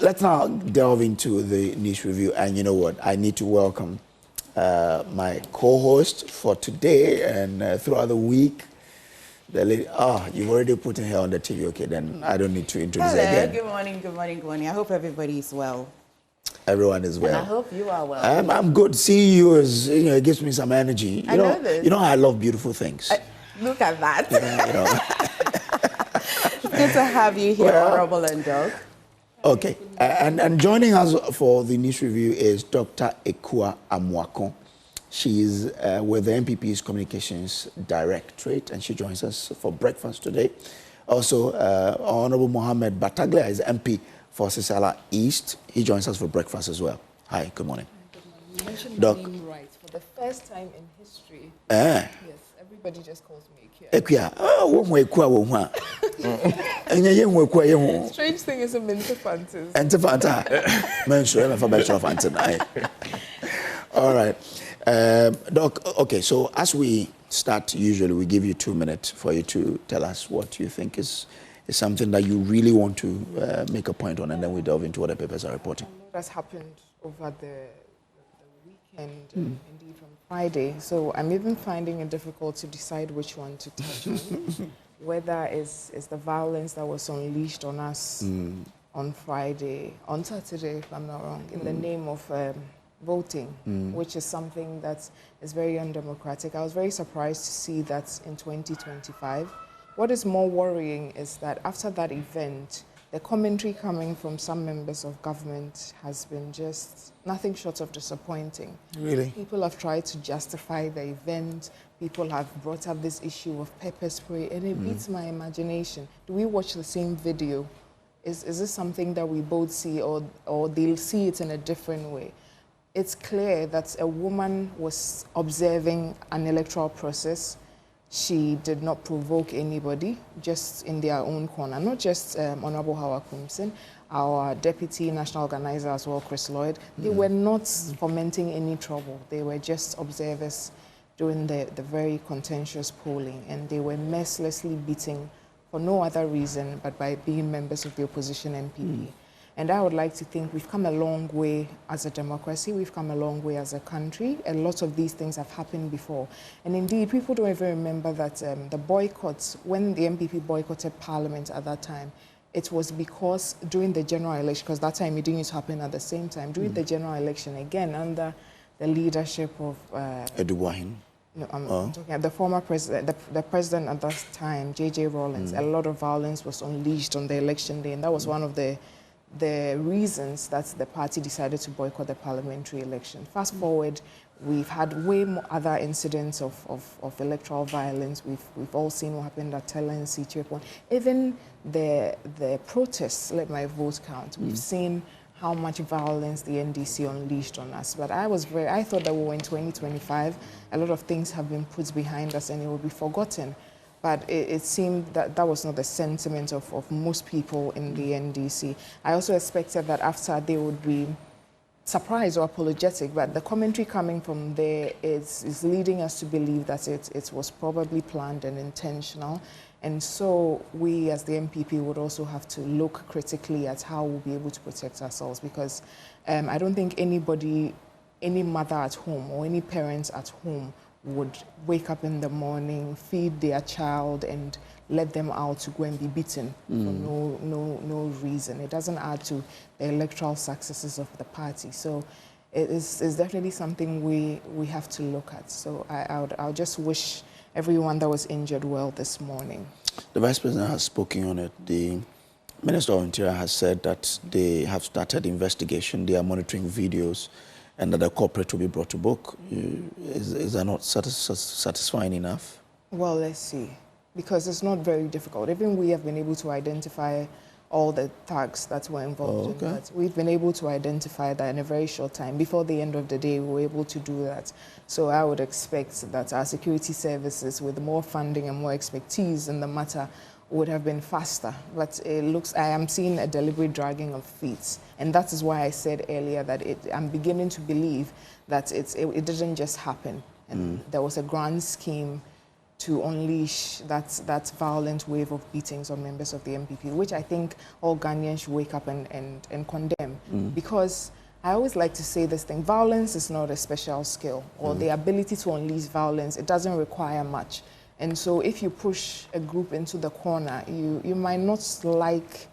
let's now delve into the news review. And you know what? I need to welcome my co-host for today and throughout the week. The lady, you've already put her on the TV. Okay, then I don't need to introduce her again. Good morning, good morning, good morning. I hope everybody is well. Everyone is well. And I hope you are well. I'm good. Seeing you is, it gives me some energy. I know this. You know I love beautiful things. Look at that. Yeah, It's good to have you here, Honorable and Doug. Okay, and joining us for the news review is Dr. Ekua Amwakon. She is with the MPP's Communications Directorate, and she joins us for breakfast today. Also, Honorable Mohammed Bataglia is MP for Sisala East. He joins us for breakfast as well. Hi, good morning. Good morning. You mentioned Doc. my name right. For the first time in history, Yes, everybody just calls me Ekua. Strange thing is a Mintefantas. All right. Doc, okay, so as we start, usually we give you 2 minutes for you to tell us what you think is something that you really want to make a point on, and then we delve into what the papers are reporting. What has happened over the weekend, indeed from Friday, so I'm even finding it difficult to decide which one to touch on. Whether it's the violence that was unleashed on us on Saturday, if I'm not wrong, in the name of voting, which is something that is very undemocratic. I was very surprised to see that in 2025. What is more worrying is that after that event, the commentary coming from some members of government has been just nothing short of disappointing. Really? People have tried to justify the event. People have brought up this issue of pepper spray, and it beats my imagination. Do we watch the same video? Is this something that we both see, or they'll see it in a different way? It's clear that a woman was observing an electoral process. She did not provoke anybody, just in their own corner. Not just Honorable Howard Kumsin, our Deputy National Organizer as well, Chris Lloyd. They were not fomenting any trouble. They were just observers during the very contentious polling, and they were mercilessly beaten for no other reason but by being members of the opposition MPP. And I would like to think we've come a long way as a democracy, we've come a long way as a country. A lot of these things have happened before. And indeed, people don't even remember that the boycotts, when the MPP boycotted Parliament at that time, it was because during the general election, because that time it didn't happen at the same time, during the general election, again, under the leadership of... Eduwahin. No, I'm talking about the former president, the president at that time, J.J. Rawlings. A lot of violence was unleashed on the election day, and that was one of the reasons that the party decided to boycott the parliamentary election. Fast forward, we've had way more other incidents of electoral violence. We've all seen what happened at Galamsey Fight. Even the protests, Let My Vote Count, we've seen how much violence the NDC unleashed on us. But I thought that we were in 2025. A lot of things have been put behind us and it will be forgotten. But it seemed that that was not the sentiment of most people in the NDC. I also expected that after they would be surprised or apologetic, but the commentary coming from there is leading us to believe that it was probably planned and intentional. And so we as the MPP would also have to look critically at how we'll be able to protect ourselves, because I don't think anybody, any mother at home or any parents at home would wake up in the morning, feed their child, and let them out to go and be beaten for no reason. It doesn't add to the electoral successes of the party. So it's definitely something we have to look at. So I'll just wish everyone that was injured well this morning. The Vice President has spoken on it. The Minister of Interior has said that they have started investigation. They are monitoring videos, and that the culprit will be brought to book. Is that not satisfying enough? Well, let's see. Because it's not very difficult. Even we have been able to identify all the thugs that were involved in that. We've been able to identify that in a very short time. Before the end of the day, we were able to do that. So I would expect that our security services, with more funding and more expertise in the matter, would have been faster. But it looks, I am seeing a deliberate dragging of feet. And that is why I said earlier that I'm beginning to believe that it didn't just happen. And there was a grand scheme to unleash that violent wave of beatings on members of the MPP, which I think all Ghanaians should wake up and condemn. Because I always like to say this thing, violence is not a special skill, or the ability to unleash violence, it doesn't require much. And so if you push a group into the corner, you might not like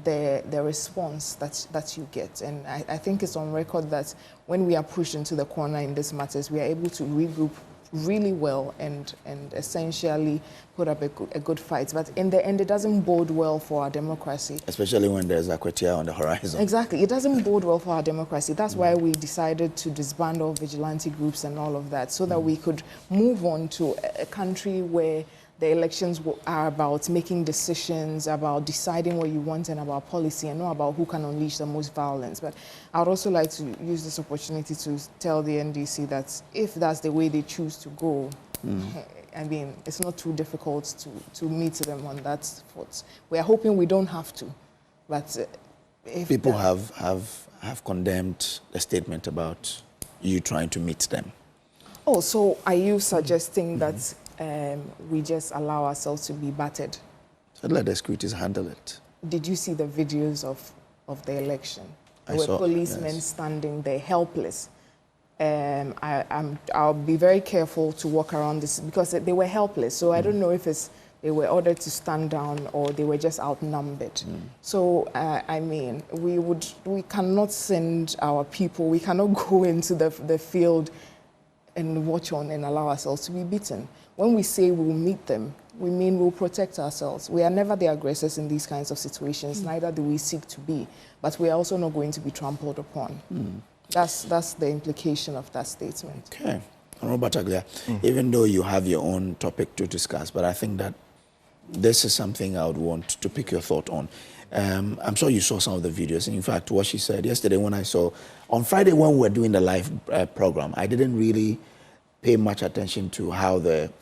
the response that you get. And I think it's on record that when we are pushed into the corner in these matters, we are able to regroup really well and essentially put up a good fight. But in the end, it doesn't bode well for our democracy. Especially when there's Akwetia on the horizon. Exactly. It doesn't bode well for our democracy. That's why we decided to disband all vigilante groups and all of that, so that we could move on to a country where the elections are about making decisions, about deciding what you want and about policy, and not about who can unleash the most violence. But I would also like to use this opportunity to tell the NDC that if that's the way they choose to go, I mean, it's not too difficult to meet them on that foot. We are hoping we don't have to, but if people have condemned the statement about you trying to meet them. Oh, so are you suggesting that we just allow ourselves to be battered? So let the securities handle it. Did you see the videos of the election? I saw, policemen yes. standing there helpless. I'll be very careful to walk around this because they were helpless. So I don't know if they were ordered to stand down or they were just outnumbered. So I mean, we cannot send our people. We cannot go into the field and watch on and allow ourselves to be beaten. When we say we'll meet them, we mean we'll protect ourselves. We are never the aggressors in these kinds of situations, neither do we seek to be, but we are also not going to be trampled upon. That's the implication of that statement. Okay. Honorable Bataglia, even though you have your own topic to discuss, but I think that this is something I would want to pick your thought on. I'm sure you saw some of the videos. And in fact, what she said yesterday when I saw, on Friday when we were doing the live program, I didn't really pay much attention to how the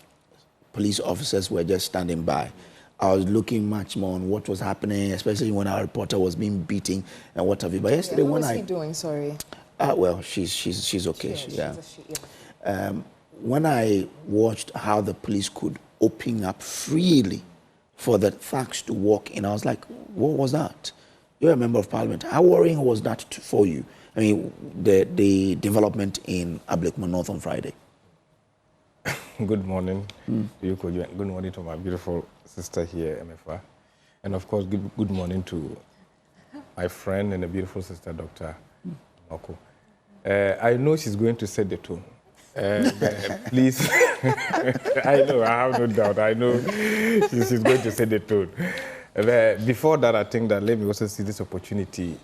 police officers were just standing by. I was looking much more on what was happening, especially when our reporter was being beaten and what have you. But yesterday How when is he doing? Sorry. Well, she's okay. She's When I watched how the police could open up freely for the thugs to walk in, I was like, what was that? You're a member of parliament. How worrying was that for you? I mean, the development in Ablekman North on Friday. Good morning to you, Kojo, and good morning to my beautiful sister here, MFA. And of course, good morning to my friend and a beautiful sister, Dr. Moko. I know she's going to set the tone. Please, I know, I have no doubt. I know she's going to set the tone. Before that, I think that let me also see this opportunity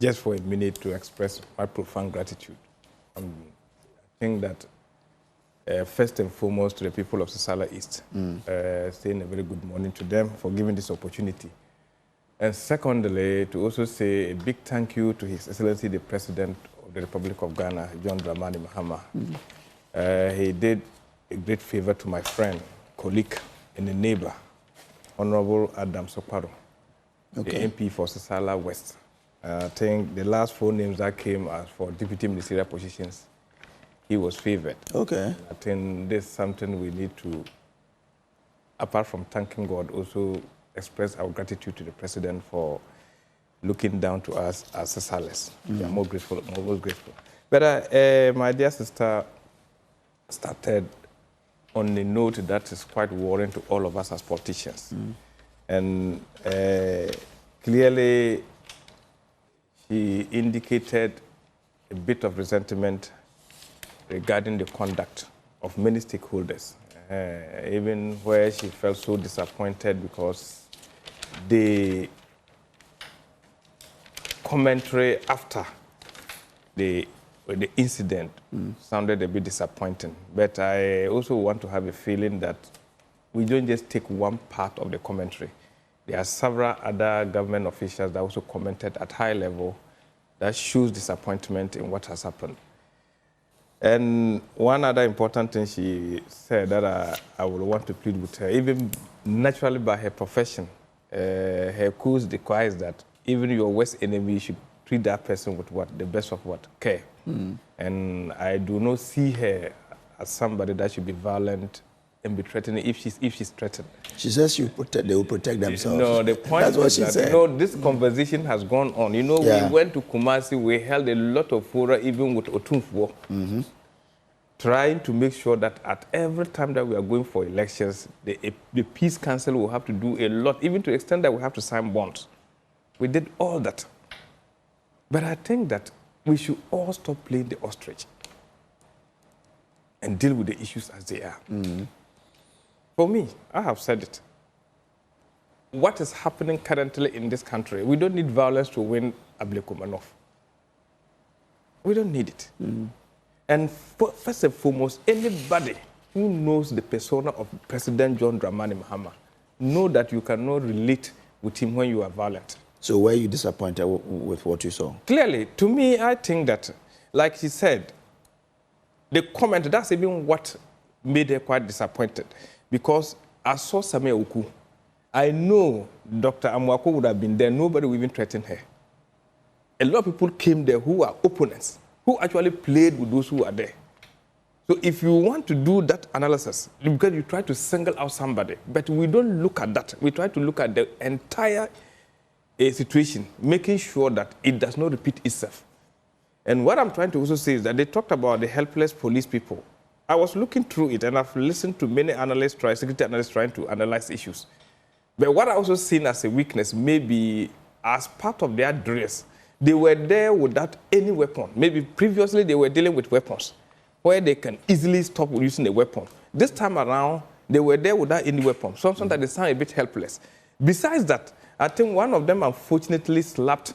just for a minute to express my profound gratitude. I think that first and foremost to the people of Sisala East, saying a very good morning to them for giving this opportunity. And secondly, to also say a big thank you to His Excellency the President of the Republic of Ghana, John Dramani Mahama. He did a great favor to my friend, colleague, and a neighbor, Honorable Adam Soparo, the MP for Sisala West. I think the last 4 names that came as for deputy ministerial positions, he was favored. Okay. I think this is something we need to, apart from thanking God, also express our gratitude to the President for looking down to us as Sisalas. We are more grateful, more grateful. But my dear sister started on a note that is quite worrying to all of us as politicians. And clearly, she indicated a bit of resentment regarding the conduct of many stakeholders, even where she felt so disappointed because the commentary after the incident sounded a bit disappointing. But I also want to have a feeling that we don't just take one part of the commentary. There are several other government officials that also commented at high level that shows disappointment in what has happened. And one other important thing she said that I would want to plead with her, even naturally by her profession, her cause requires that even your worst enemy should treat that person with what? The best of what? Care. And I do not see her as somebody that should be violent and be threatening if she's threatened. She says they will protect themselves. No, the point That's what is she that, said. this conversation has gone on. We went to Kumasi, we held a lot of fora, even with Otumfuo, trying to make sure that at every time that we are going for elections, the Peace Council will have to do a lot, even to the extent that we have to sign bonds. We did all that. But I think that we should all stop playing the ostrich and deal with the issues as they are. For me, I have said it. What is happening currently in this country, we don't need violence to win Ablekumanov. We don't need it. And first and foremost, anybody who knows the persona of President John Dramani Mahama know that you cannot relate with him when you are violent. So were you disappointed with what you saw? Clearly, to me, I think that, like he said, the comment, that's even what made her quite disappointed. Because I saw Samia Oku. I know Dr. Amwako would have been there. Nobody would even threaten her. A lot of people came there who are opponents, who actually played with those who are there. So if you want to do that analysis, because you try to single out somebody, but we don't look at that. We try to look at the entire situation, making sure that it does not repeat itself. And what I'm trying to also say is that they talked about the helpless police people. I was looking through it, and I've listened to many analysts, security analysts trying to analyze issues. But what I also seen as a weakness, maybe as part of their dress, they were there without any weapon. Maybe previously they were dealing with weapons, where they can easily stop using a weapon. This time around, they were there without any weapon, something that they sound a bit helpless. Besides that, I think one of them unfortunately slapped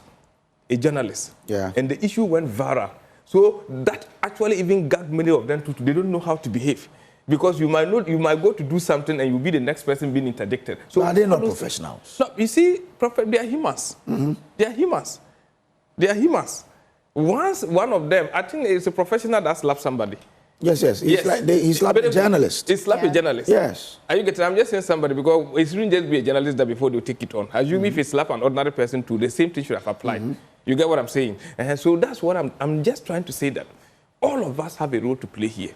a journalist, and the issue went viral. So that actually even got many of them to they don't know how to behave. Because you might go to do something and you'll be the next person being interdicted. So are they not professionals? No, you see, they are humans. They are humans. They are humans. Once one of them, I think it's a professional that slapped somebody. Yes. He slapped a journalist. He slapped a journalist. Yes. Are you getting? I'm just saying somebody because it shouldn't just be a journalist that before they take it on. Assume if he slap an ordinary person too, the same thing should have applied. You get what I'm saying? And so that's what I'm just trying to say, that all of us have a role to play here.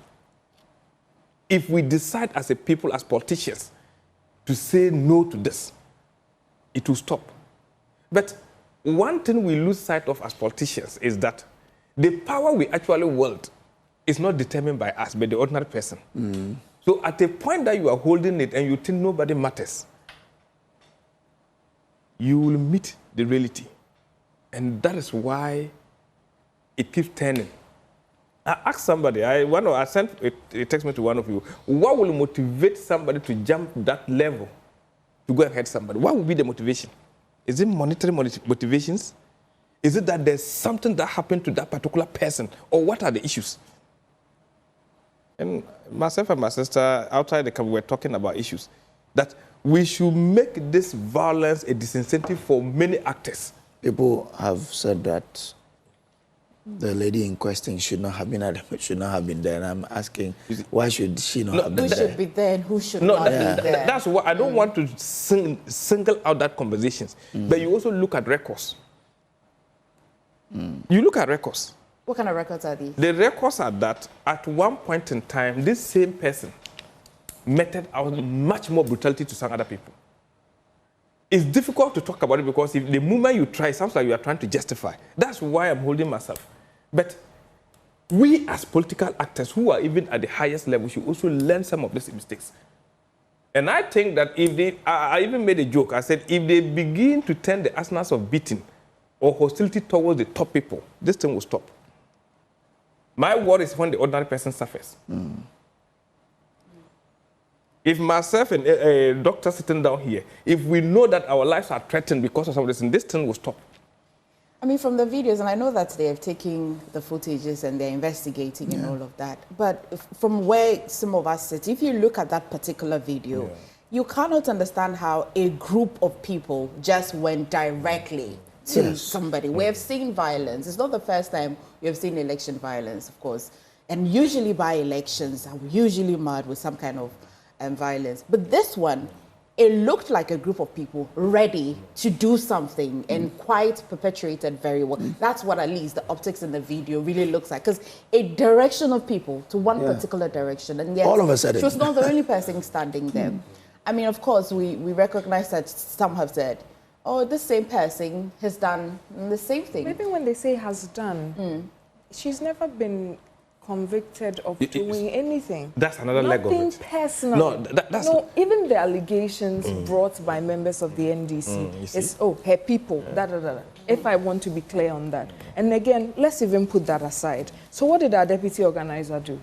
If we decide as a people, as politicians, to say no to this, it will stop. But one thing we lose sight of as politicians is that the power we actually wield is not determined by us, but the ordinary person. So at a point that you are holding it and you think nobody matters, you will meet the reality. And that is why it keeps turning. I asked somebody, I sent a text message to one of you, what will motivate somebody to jump that level to go and hurt somebody? What will be the motivation? Is it monetary motivations? Is it that there's something that happened to that particular person? Or what are the issues? And myself and my sister, outside the camp, we were talking about issues. That we should make this violence a disincentive for many actors. People have said that the lady in question should not have been there. And I'm asking, why should she not have been there? Who should be there and who should not be there? That's what I don't want to single out that conversations. But you also look at records. You look at records. What kind of records are these? The records are that at one point in time, this same person meted out much more brutality to some other people. It's difficult to talk about it because if the moment you try, it sounds like you are trying to justify. That's why I'm holding myself. But we as political actors who are even at the highest level should also learn some of these mistakes. And I think that if they, I even made a joke, I said, if they begin to turn the arsenals of beating or hostility towards the top people, this thing will stop. My worry is when the ordinary person suffers. If myself and a doctor sitting down here, if we know that our lives are threatened because of some of this thing will stop. I mean, from the videos, and I know that they have taken the footages and they're investigating and all of that, but from where some of us sit, if you look at that particular video, you cannot understand how a group of people just went directly to somebody. We have seen violence. It's not the first time we have seen election violence, of course, and usually by elections, are usually marred with some kind of violence. But this one, it looked like a group of people ready to do something and quite perpetuated very well. That's what at least the optics in the video really looks like. Because a direction of people to one particular direction, and yet all of a sudden she was not the only person standing there. I mean, of course, we recognize that some have said, oh, this same person has done the same thing. Maybe when they say has done, she's never been convicted of doing anything. That's another leg of it. Nothing personal. No, that's no, even the allegations brought by members of the NDC is, oh, her people, if I want to be clear on that. And again, let's even put that aside. So what did our deputy organizer do?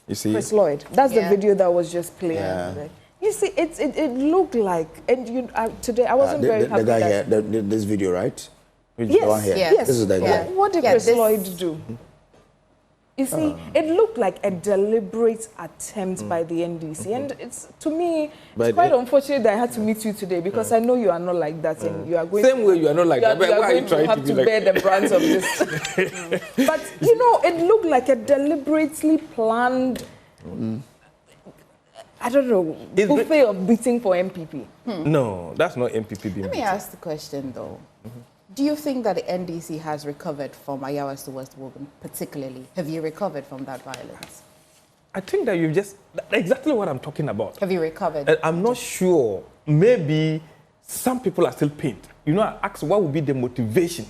You see? Chris Lloyd. That's the video that was just playing. Yeah. You see, it looked like, and today I wasn't very happy. The guy here, this video, right? Yes, the one here. yes. This is the guy. What did Chris Lloyd do? You see, it looked like a deliberate attempt by the NDC, and it's, to me, it's quite unfortunate that I had to meet you today, because I know you are not like that, and you are going. Same way you are not like that. But why are you trying to be like? bear the brunt of this? But you know, it looked like a deliberately planned. I don't know, buffet of beating for MPP. No, that's not MPP being. Let me ask the question though. Do you think that the NDC has recovered from Ayawa's to West Wogan, particularly? Have you recovered from that violence? I think that that's exactly what I'm talking about. Have you recovered? I'm not sure. Maybe some people are still pained. You know, I asked what would be the motivation.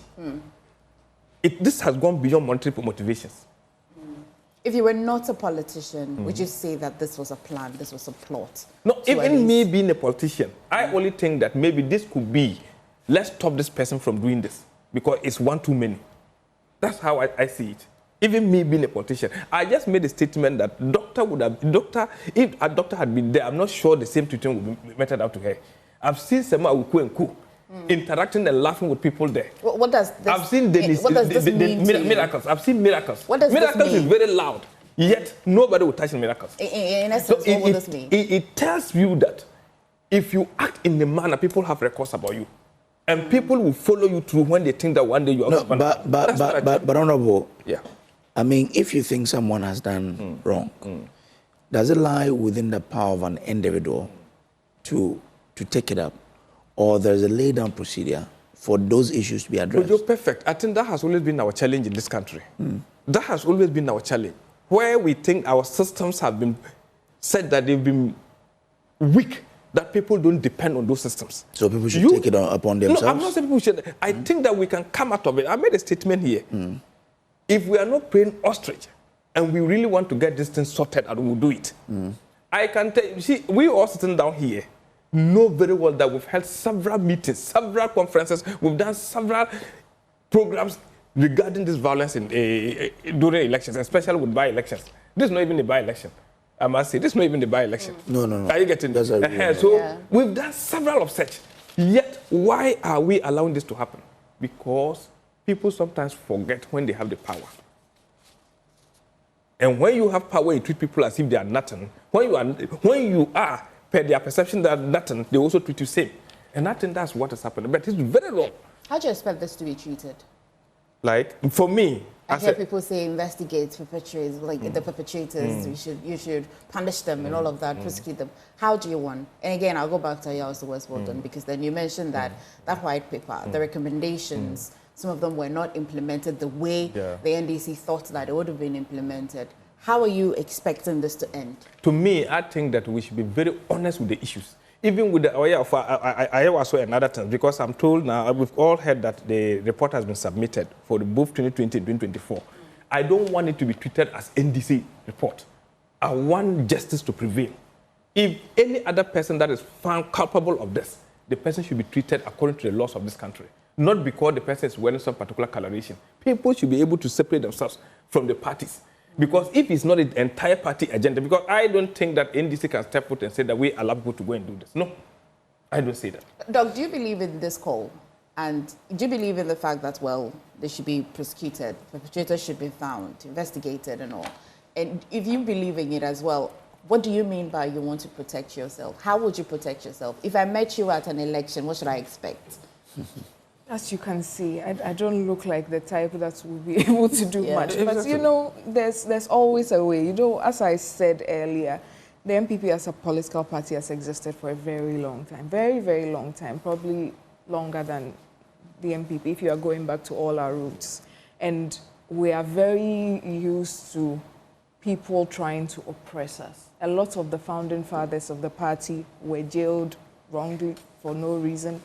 This has gone beyond monetary motivations. If you were not a politician, would you say that this was a plan, this was a plot? No, even me being a politician, I only think that maybe this could be, let's stop this person from doing this, because it's one too many. That's how I see it. Even me being a politician, I just made a statement that if a doctor had been there, I'm not sure the same treatment would be meted out to her. I've seen Sema Uku and Ku interacting and laughing with people there. What does this I've seen miracles. I've seen miracles. What does miracles this mean? Is very loud, yet nobody will touch miracles. In essence, what would this mean? It tells you that if you act in the manner, people have records about you. And people will follow you through when they think that one day you are going to. But Honorable, yeah. I mean, if you think someone has done wrong, does it lie within the power of an individual to take it up? Or there's a lay-down procedure for those issues to be addressed? You're perfect. I think that has always been our challenge in this country. That has always been our challenge. Where we think our systems have been said that they've been weak, that people don't depend on those systems. So people should take it upon themselves? No, I'm not saying people should. I think that we can come out of it. I made a statement here. If we are not playing ostrich and we really want to get this thing sorted out, we'll do it. I can tell you, see, we all sitting down here know very well that we've held several meetings, several conferences, we've done several programs regarding this violence during elections, especially with by-elections. This is not even a by-election. I must say, this is not even a by-election. No. Are you getting this? So we've done several of such. Yet, why are we allowing this to happen? Because people sometimes forget when they have the power. And when you have power, you treat people as if they are nothing. When you are per their perception that nothing, they also treat you same. And I think that's what is happening. But it's very wrong. How do you expect this to be treated? Like, for me, I hear people say investigate perpetrators, like the perpetrators, you should punish them and all of that, prosecute them. How do you want? And again, I'll go back to Ayawa's West Wogan, because then you mentioned that white paper, the recommendations, some of them were not implemented the way the NDC thought that it would have been implemented. How are you expecting this to end? To me, I think that we should be very honest with the issues. Even with the Ayawa and other things, because I'm told now, we've all heard that the report has been submitted for both 2020 and 2024. I don't want it to be treated as NDC report. I want justice to prevail. If any other person that is found culpable of this, the person should be treated according to the laws of this country. Not because the person is wearing some particular coloration. People should be able to separate themselves from the parties. Because if it's not the entire party agenda, because I don't think that NDC can step out and say that we allow people to go and do this. No, I don't say that. Doug, do you believe in this call? And do you believe in the fact that, well, they should be prosecuted, perpetrators should be found, investigated and all? And if you believe in it as well, what do you mean by you want to protect yourself? How would you protect yourself? If I met you at an election, what should I expect? As you can see, I don't look like the type that will be able to do much. But, you know, there's always a way. You know, as I said earlier, The MPP as a political party has existed for a very long time, very, very long time, probably longer than the MPP, if you are going back to all our roots. And we are very used to people trying to oppress us. A lot of the founding fathers of the party were jailed wrongly for no reason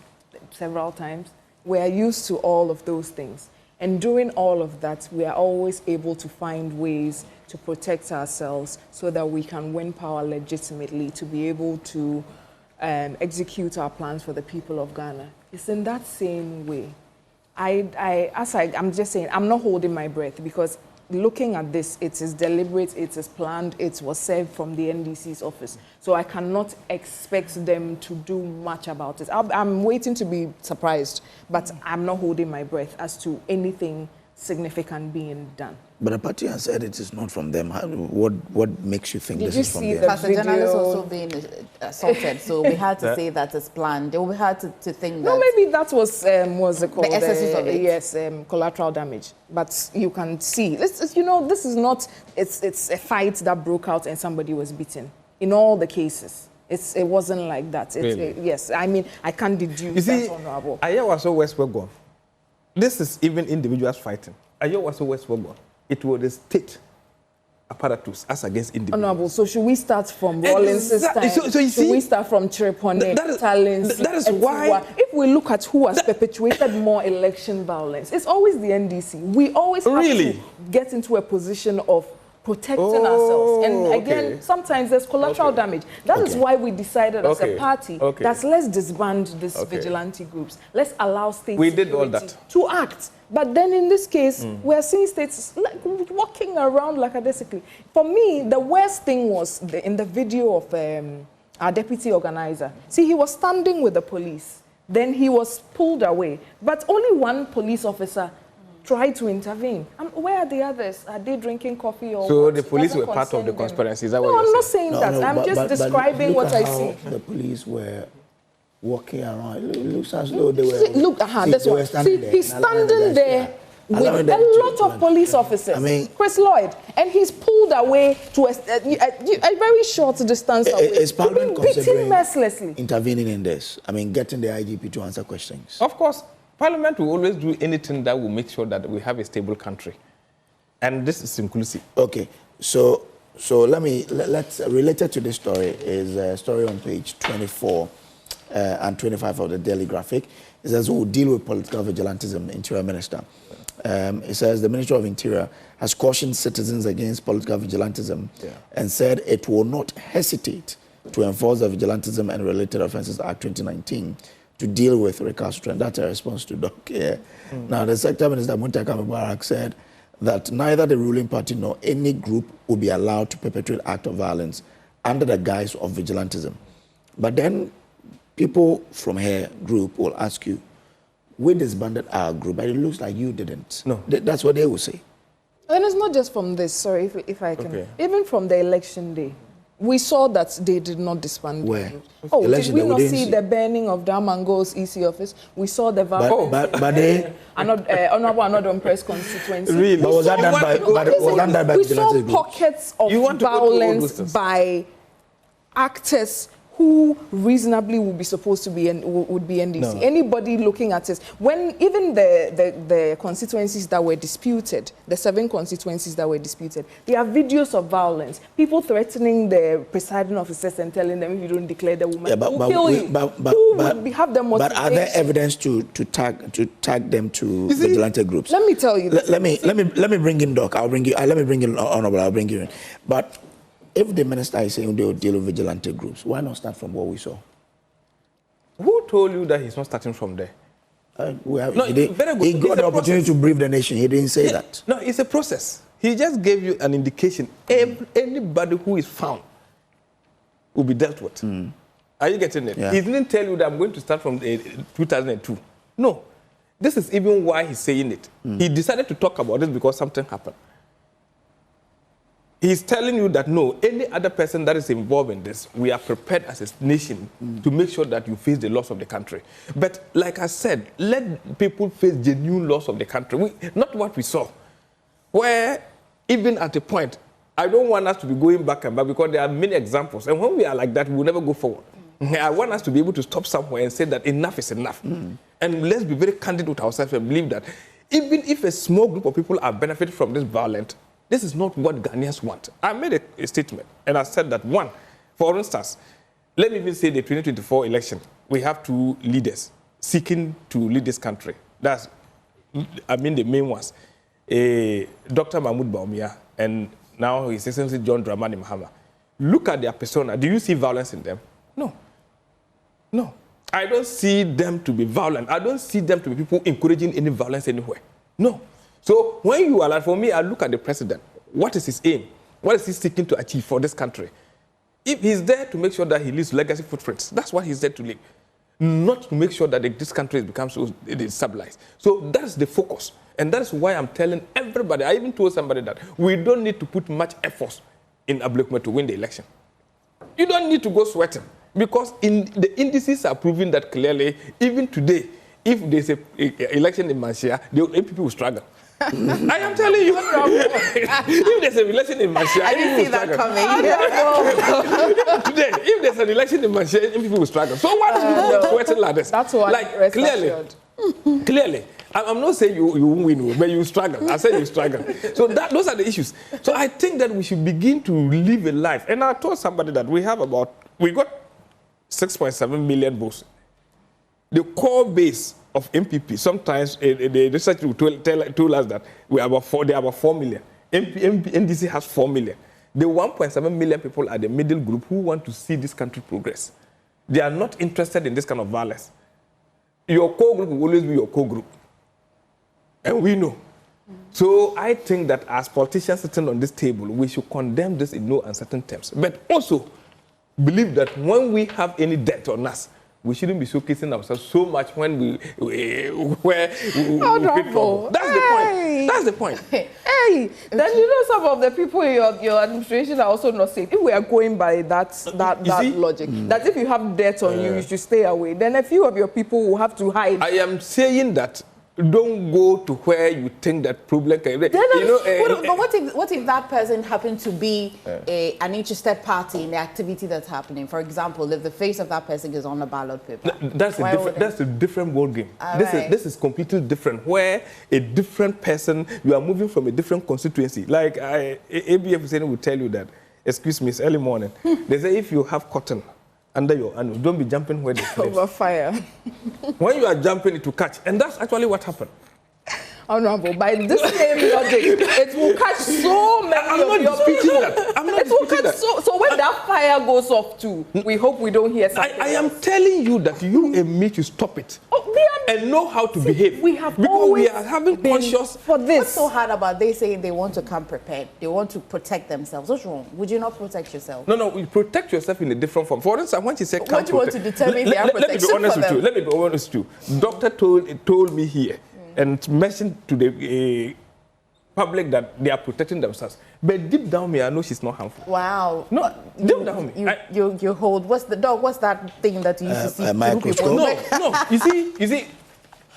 several times. We are used to all of those things. And during all of that, we are always able to find ways to protect ourselves so that we can win power legitimately, to be able to execute our plans for the people of Ghana. It's in that same way. I'm just saying, I'm not holding my breath, because looking at this, it is deliberate, it is planned, it was served from the NDC's office. So I cannot expect them to do much about it. I'm waiting to be surprised, but I'm not holding my breath as to anything significant being done. But the party has said it is not from them. What makes you think this is from them? As a journalist also being assaulted, so we had to say that it's planned. We had to think that... No, maybe that was it called? The excesses of it. Yes, collateral damage. But you can see, this is not, it's a fight that broke out and somebody was beaten. In all the cases, it wasn't like that. Really? Yes, I mean, I can't deduce that, Honorable. I was so Westward gone. This is even individuals fighting. I was so Westward gone. It was the state apparatus as against individuals. Honorable, so should we start from Rawlings' time? So you see, should we start from Chirepone, Talents? That is why... If we look at who has perpetuated more election violence, it's always the NDC. We always have to get into a position of protecting ourselves. And again, sometimes there's collateral damage. That is why we decided as a party that let's disband these vigilante groups. Let's allow states to act. But then in this case, we're seeing states like walking around lackadaisically. For me, the worst thing was in the video of our deputy organizer. See, he was standing with the police. Then he was pulled away. But only one police officer tried to intervene. Where are the others? Are they drinking coffee or So the police were part of the conspiracy? Is that what you're saying? I'm not saying that. I'm just describing what I see. The police were walking around. It looks as though they were... Look, this one. See, he's standing there with a lot of police officers. I mean, Chris Lloyd, and he's pulled away to a very short distance away. Is Parliament considering mercilessly intervening in this? I mean, getting the IGP to answer questions? Of course. Parliament will always do anything that will make sure that we have a stable country. And this is inclusive. Okay. So let's, related to this story is a story on page 24 and 25 of the Daily Graphic. It says, we'll deal with political vigilantism, Interior Minister. It says the Ministry of Interior has cautioned citizens against political vigilantism and said it will not hesitate to enforce the Vigilantism and Related Offences Act 2019 to deal with recalcitrant. That's a response to Doc here. Now, the Secretary Minister, Muntaka Mubarak, said that neither the ruling party nor any group will be allowed to perpetrate acts of violence under the guise of vigilantism. But then people from her group will ask you, we disbanded our group, but it looks like you didn't. No. That's what they will say. And it's not just from this, sorry, if I can. Even from the election day, we saw that they did not disband. Where? Oh, did we not see the burning of Damango's EC office? We saw the violence. But they... Honorable Anodon Press constituency. Really? But was that done by we saw pockets of violence by actors who reasonably would be supposed to be would be NDC. No. Anybody looking at this, when even the constituencies that were disputed, the 7 constituencies that were disputed, there are videos of violence, people threatening the presiding officers and telling them, if you don't declare the woman, we'll kill you. Who would have the motivation? But are there evidence to tag them to vigilante groups? Let me tell you. Let me bring in Doc. I'll bring you. Let me bring in Honorable. I'll bring you in. But if the minister is saying they will deal with vigilante groups, why not start from what we saw? Who told you that he's not starting from there? He got the opportunity to brief the nation. He didn't say that. No, it's a process. He just gave you an indication. Anybody who is found will be dealt with. Are you getting it? Yeah. He didn't tell you that I'm going to start from 2002. No. This is even why he's saying it. He decided to talk about this because something happened. He's telling you that, no, any other person that is involved in this, we are prepared as a nation to make sure that you face the loss of the country. But like I said, let people face genuine loss of the country. Not what we saw, where even at the point, I don't want us to be going back and back because there are many examples. And when we are like that, we will never go forward. I want us to be able to stop somewhere and say that enough is enough. And let's be very candid with ourselves and believe that even if a small group of people are benefiting from this violence, this is not what Ghanaians want. I made a statement and I said that one, for instance, let me even say the 2024 election, we have two leaders seeking to lead this country. That's, I mean, the main ones. Dr. Mahmoud Bawumia and now His Excellency John Dramani Mahama. Look at their persona. Do you see violence in them? No. No. I don't see them to be violent. I don't see them to be people encouraging any violence anywhere. No. So when you are like, for me, I look at the president. What is his aim? What is he seeking to achieve for this country? If he's there to make sure that he leaves legacy footprints, that's what he's there to leave. Not to make sure that this country becomes so stabilized. So that's the focus. And that's why I'm telling everybody, I even told somebody that we don't need to put much effort in Ablekuma to win the election. You don't need to go sweating. Because the indices are proving that clearly, even today, if there's an election in Mansia, the MPP will struggle. I am telling you. If there's an election in Mansia, I didn't see that coming. Today, if there's an election in Mansia, MPP will struggle. So why do you go sweating like this? That's what like, clearly. I'm not saying you won't win, but you struggle. I said you struggle. So those are the issues. So I think that we should begin to live a life. And I told somebody that we got 6.7 million votes. The core base of MPP, sometimes the research will tell us that they are about 4 million. NDC has 4 million. The 1.7 million people are the middle group who want to see this country progress. They are not interested in this kind of violence. Your core group will always be your core group. And we know. So I think that as politicians sitting on this table, we should condemn this in no uncertain terms. But also believe that when we have any debt on us, we shouldn't be showcasing ourselves so much when we trouble. That's the point. That's the point. Hey, then you know some of the people in your administration are also not safe. If we are going by that logic, that if you have debt on you, you should stay away. Then a few of your people will have to hide. I am saying that don't go to where you think that problem can be. But what if that person happened to be an interested party in the activity that's happening? For example, if the face of that person is on the ballot paper. That's a different world game. This is completely different, where a different person, you are moving from a different constituency. Like ABF will tell you that, excuse me, it's early morning. They say if you have cotton under your anus, don't be jumping where there's over fire. When you are jumping, it will catch. And that's actually what happened. Honorable, by this same logic, it will catch so many of your people. I'm not disputing that. So when that fire goes off too, we hope we don't hear something I am telling you that you and me to stop it. And know how to behave. We have because we are having conscious for this. What's so hard about they saying they want to come prepared? They want to protect themselves. What's wrong? Would you not protect yourself? No, you protect yourself in a different form. For instance, when she said come what do you want to determine their protection for them? Let me be honest with you. Doctor told me here and mentioned to the public that they are protecting themselves. But deep down me, I know she's not harmful. Wow. No, deep down me. You hold, what's that thing that you used to see? A microscope? No. You see,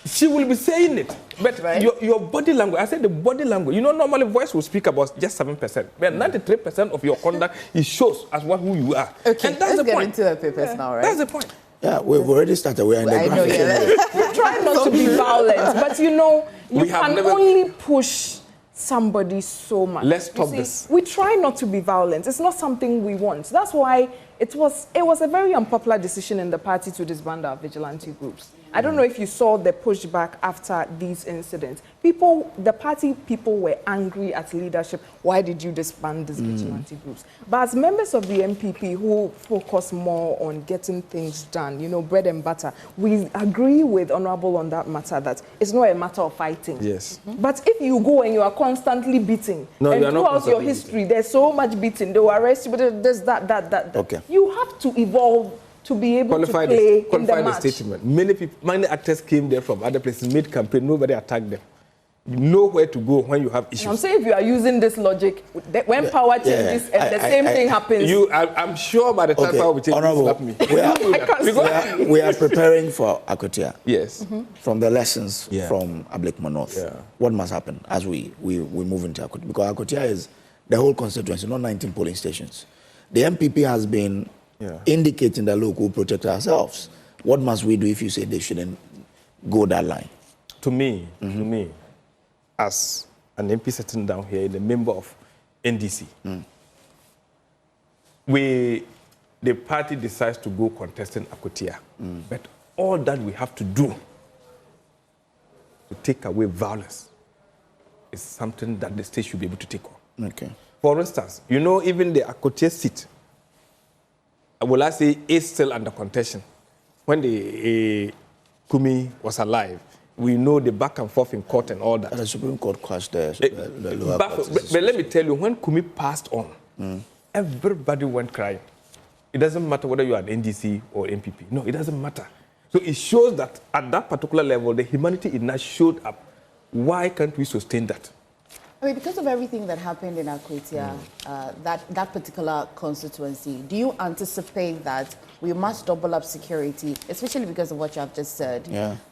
she will be saying it. But your body language, I said the body language, normally voice will speak about just 7%. But 93% of your conduct, it shows as who you are. Okay, and that's let's get point. into the papers now, right? That's the point. Yeah, we've already started. We're in the graphic. We try not to be violent, but you can only push somebody so much. Let's stop this. We try not to be violent. It's not something we want. That's why it was a very unpopular decision in the party to disband our vigilante groups. I don't know if you saw the pushback after these incidents. The party people were angry at leadership. Why did you disband these vigilante groups? But as members of the MPP who focus more on getting things done, bread and butter, we agree with Honorable on that matter, that it's not a matter of fighting. Yes. But if you go and you are constantly beating, and throughout your history, there's so much beating, they will arrest you, but there's that. Okay. You have to evolve to be able to play in the match. Statement. Many actors came there from other places, made campaign, nobody attacked them. You know where to go when you have issues. I'm saying if you are using this logic, when power changes and the same thing happens. I'm sure by the time power will change, you slap me. We are preparing for Akotia. Yes. From the lessons from Ablekuma North. Yeah. What must happen as we move into Akotia? Because Akotia is the whole constituency, not 19 polling stations. The MPP has been indicating that, look, we'll protect ourselves. What must we do if you say they shouldn't go that line? To me, as an MP sitting down here, the member of NDC, the party decides to go contesting Akotia. But all that we have to do to take away violence is something that the state should be able to take on. Okay. For instance, you know, even the Akotia seat, will I say, is still under contention. When the Kumi was alive, we know the back and forth in court and all that. And the Supreme Court quashed the lower court. But let me tell you, when Kumi passed on, everybody went crying. It doesn't matter whether you are an NDC or NPP. No, it doesn't matter. So it shows that at that particular level, the humanity in us showed up. Why can't we sustain that? I mean, because of everything that happened in Akwetia, that particular constituency, do you anticipate that we must double up security, especially because of what you have just said,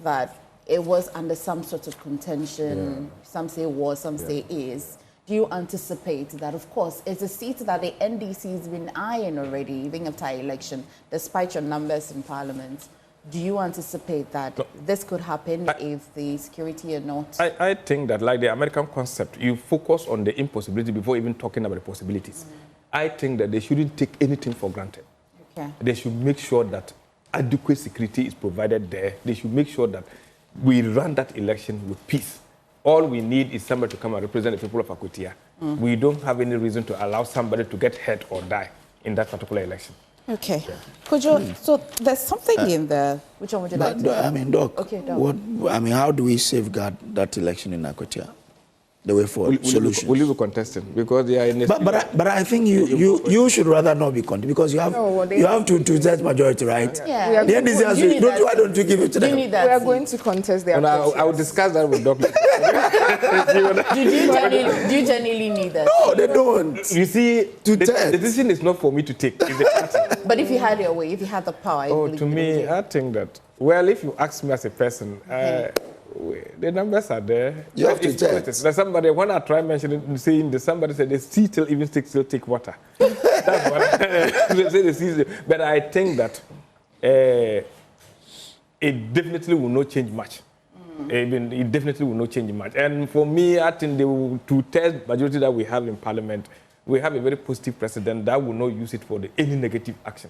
that it was under some sort of contention, some say was, some say is. Do you anticipate that, of course, it's a seat that the NDC has been eyeing already, even after election, despite your numbers in Parliament? Do you anticipate that this could happen if the security are not? I think that, like the American concept, you focus on the impossibility before even talking about the possibilities. I think that they shouldn't take anything for granted. Okay. They should make sure that adequate security is provided there. They should make sure that we run that election with peace. All we need is somebody to come and represent the people of Akwetia. We don't have any reason to allow somebody to get hurt or die in that particular election. Okay. Could you, so there's something in there. Which one would you like to? I mean, Doc, Okay, Doc. how do we safeguard that election in Akwetia? The way forward, solutions. Will you be contesting? Because they are in but I think you should rather not be contesting because you have two-thirds majority, right? Yeah. The NDC has why don't you give it to them? You need that We are going to contest the I will discuss that with Dr. Do you genuinely need that? No, they don't. You see, the two-thirds. decision is not for me to take. It's the party. But if you had your way, if you had the power, To me, I think that, well, if you ask me as a person, the numbers are there. You have to check. There's somebody, when I try mentioning, saying that somebody said the sea still even still take water. That's what they say the sea. But I think that it definitely will not change much. It definitely will not change much. And for me, I think the two-thirds majority that we have in Parliament, we have a very positive president that will not use it for any negative action.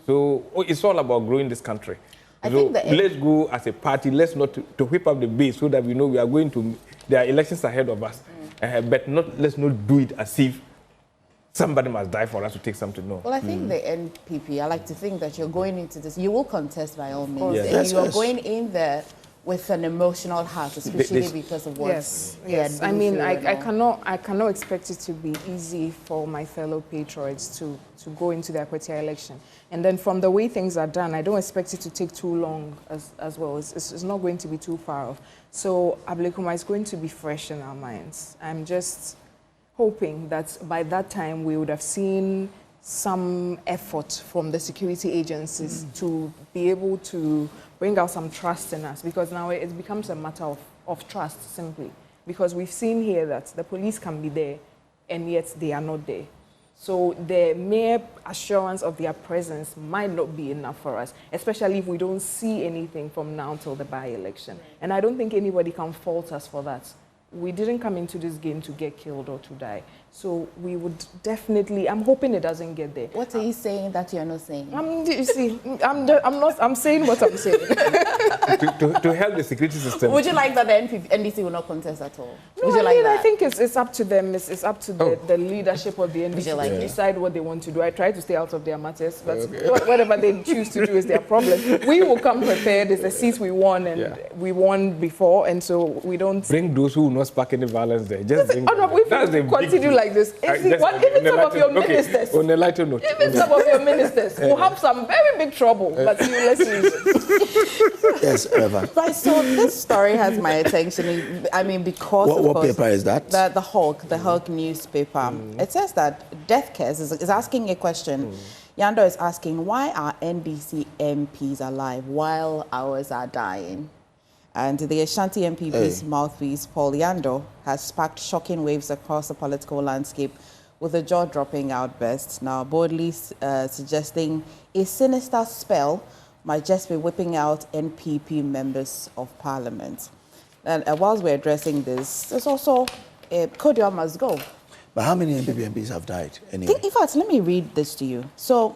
So it's all about growing this country. So let's go as a party, let's not to whip up the base so that we know we are going to, there are elections ahead of us, but let's not do it as if somebody must die for us to take something. No. Well, I think the NPP, I like to think that you're going into this, you will contest by all means. Yes. And you're going in there with an emotional heart, especially because of what. Yes. I mean, I cannot expect it to be easy for my fellow patriots to go into the Akwetia election. And then from the way things are done, I don't expect it to take too long as well. It's not going to be too far off. So Ablekuma is going to be fresh in our minds. I'm just hoping that by that time we would have seen some effort from the security agencies to be able to bring out some trust in us, because now it becomes a matter of trust simply. Because we've seen here that the police can be there and yet they are not there. So the mere assurance of their presence might not be enough for us, especially if we don't see anything from now till the by-election. And I don't think anybody can fault us for that. We didn't come into this game to get killed or to die. So we would definitely, I'm hoping it doesn't get there. What are you saying that you're not saying? You see, I'm saying what I'm saying. to help the security system. Would you like that the NDC will not contest at all? No, Would you like that? I think it's up to them. It's up to the leadership of the NDC to decide what they want to do. I try to stay out of their matters, but whatever they choose to do is their problem. We will come prepared. It's the seats we won, and we won before, and so we don't... Bring those who will not spark any violence there. Just bring that's the continue like this. Even some of your ministers, on a lighter note, even some of your ministers will have some very big trouble, but you listen. Yes, Eva. Right, so this story has my attention. I mean, because what paper is that? The Hulk newspaper. It says that Death Cares is asking a question. Yando is asking, why are NDC MPs alive while ours are dying? And the Ashanti MPP's mouthpiece, Paul Yando, has sparked shocking waves across the political landscape with a jaw-dropping outburst, now boldly suggesting a sinister spell might just be whipping out NPP members of parliament. And whilst we're addressing this, there's also Kodia must go. But how many NPP MPs have died anyway? In fact, let me read this to you. So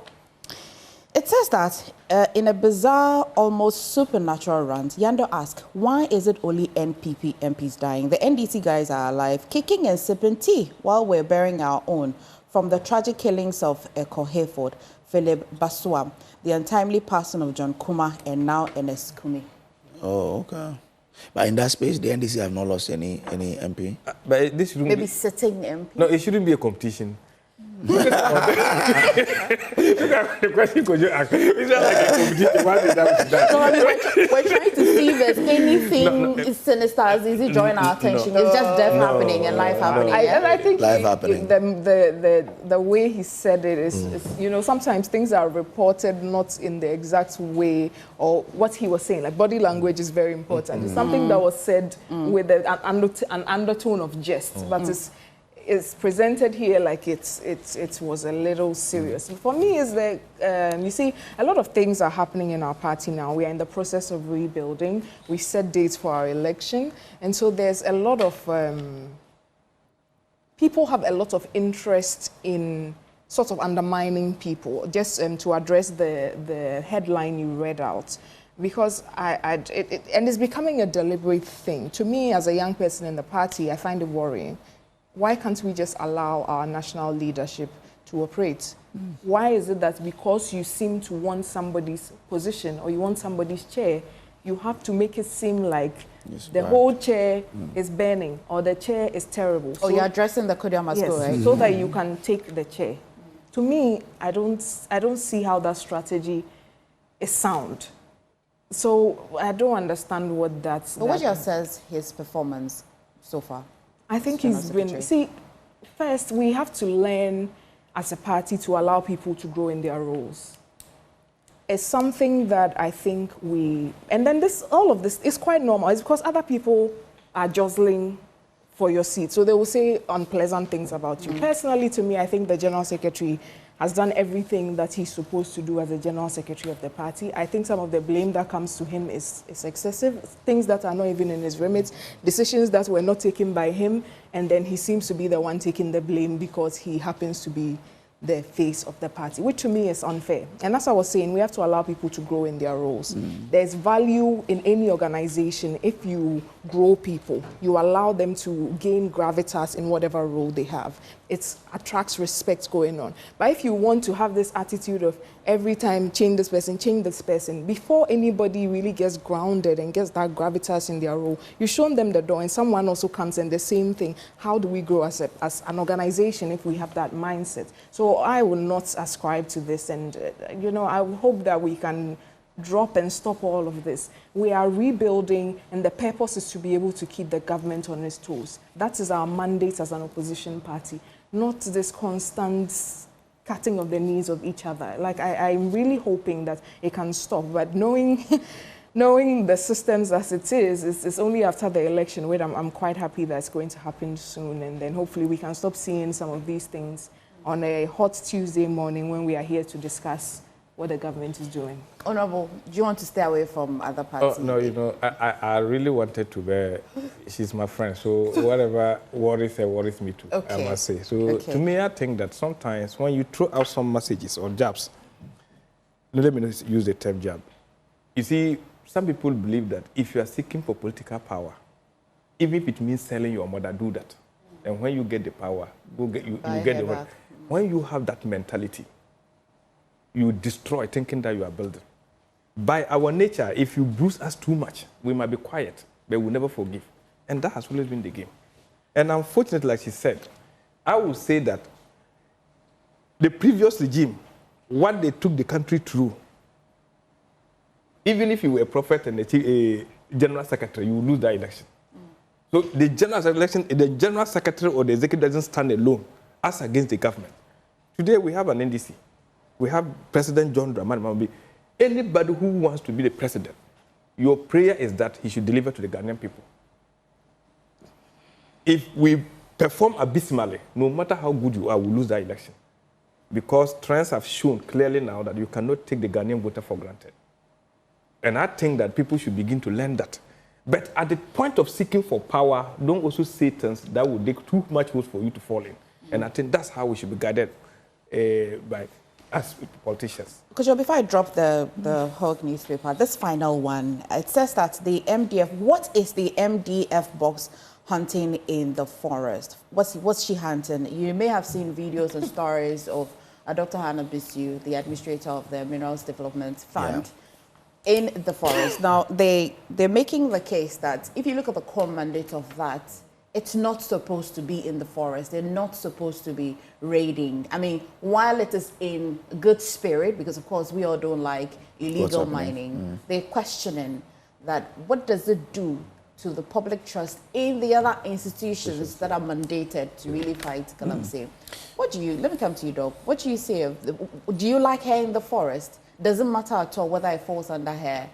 it says that in a bizarre, almost supernatural rant, Yando asked, why is it only NPP MPs dying? The NDC guys are alive, kicking and sipping tea while we're bearing our own from the tragic killings of Eko Hayford, Philip Basua, the untimely passing of John Kuma, and now Enes Kumi. Oh, okay. But in that space, the NDC have not lost any MP. But this shouldn't Maybe sitting MP. No, it shouldn't be a competition. Look at the question could you ask? Is that like a competition? What is that? So I mean, we're trying to see if there's anything sinister as easy drawing our attention. It's just death happening and life happening. And I think life happening. The way he said it is, you know, sometimes things are reported not in the exact way or what he was saying. Like body language is very important. It's something that was said with an undertone of jest, but it's presented here like it was a little serious. For me, is that you see, a lot of things are happening in our party now. We are in the process of rebuilding. We set dates for our election, and so there's a lot of people have a lot of interest in sort of undermining people. Just to address the headline you read out. Because and it's becoming a deliberate thing. To me, as a young person in the party, I find it worrying. Why can't we just allow our national leadership to operate? Why is it that because you seem to want somebody's position or you want somebody's chair, you have to make it seem like the whole chair is burning or the chair is terrible? Oh, you're addressing the Kodia must go, right? So that you can take the chair. To me, I don't see how that strategy is sound. So I don't understand what that's... But what you says his performance so far? I think he's been... See, first, we have to learn as a party to allow people to grow in their roles. It's something that I think we... And then all of this is quite normal. It's because other people are jostling for your seat. So they will say unpleasant things about you. Personally, to me, I think the General Secretary has done everything that he's supposed to do as a General Secretary of the party. I think some of the blame that comes to him is excessive, things that are not even in his remit, decisions that were not taken by him, and then he seems to be the one taking the blame because he happens to be the face of the party, which to me is unfair. And as I was saying, we have to allow people to grow in their roles. There's value in any organization if you grow people, you allow them to gain gravitas in whatever role they have. It attracts respect going on. But if you want to have this attitude of every time change this person, before anybody really gets grounded and gets that gravitas in their role, you show them the door and someone also comes and the same thing. How do we grow as an organization if we have that mindset? So I will not ascribe to this, and you know, I hope that we can drop and stop all of this. We are rebuilding, and the purpose is to be able to keep the government on its toes. That is our mandate as an opposition party, not this constant cutting of the knees of each other. Like, I'm really hoping that it can stop, but knowing the systems as it is, it's only after the election where I'm quite happy that it's going to happen soon, and then hopefully we can stop seeing some of these things on a hot Tuesday morning when we are here to discuss what the government is doing. Honorable, do you want to stay away from other parties? Oh, no, you know, I really wanted to bear, she's my friend, so whatever worries her worries me too, I must say. So to me, I think that sometimes when you throw out some messages or jabs, let me not use the term jab. You see, some people believe that if you are seeking for political power, even if it means selling your mother, do that. And when you get the power, you get the work. When you have that mentality, you destroy thinking that you are building. By our nature, if you bruise us too much, we might be quiet, but we'll never forgive. And that has always been the game. And unfortunately, like she said, I would say that the previous regime, what they took the country through, even if you were a prophet and a general secretary, you would lose that election. So the general secretary or the executive doesn't stand alone as against the government. Today we have an NDC. We have President John Dramani Mahama. Anybody who wants to be the president, your prayer is that he should deliver to the Ghanaian people. If we perform abysmally, no matter how good you are, will lose that election. Because trends have shown clearly now that you cannot take the Ghanaian voter for granted. And I think that people should begin to learn that. But at the point of seeking for power, don't also say things that will take too much votes for you to fall in. And I think that's how we should be guided by us politicians. Because before I drop the Hog newspaper, this final one, it says that the MDF, what is the MDF box hunting in the forest? What's she hunting? You may have seen videos and stories of Dr. Hannah Bissiw, the administrator of the Minerals Development Fund, in the forest. Now, they're making the case that if you look at the core mandate of that, it's not supposed to be in the forest. They're not supposed to be raiding. I mean, while it is in good spirit, because of course we all don't like illegal mining, they're questioning that what does it do to the public trust in the other institutions that are mandated to really fight Galamsey. Let me come to you, Doc. What do you say do you like her in the forest? Does it matter at all whether it falls under her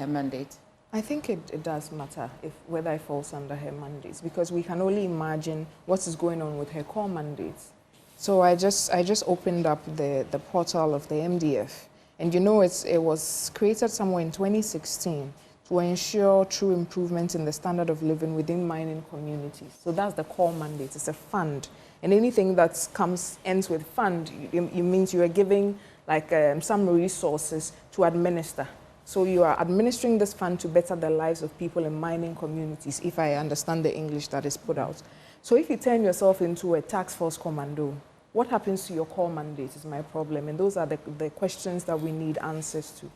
mandate? I think it does matter whether it falls under her mandates, because we can only imagine what is going on with her core mandates. So I just opened up the portal of the MDF, and you know it was created somewhere in 2016 to ensure true improvement in the standard of living within mining communities. So that's the core mandate. It's a fund, and anything that ends with fund, it means you are giving like some resources to administer. So you are administering this fund to better the lives of people in mining communities, if I understand the English that is put out. So if you turn yourself into a task force commando, what happens to your core mandate is my problem. And those are the questions that we need answers to.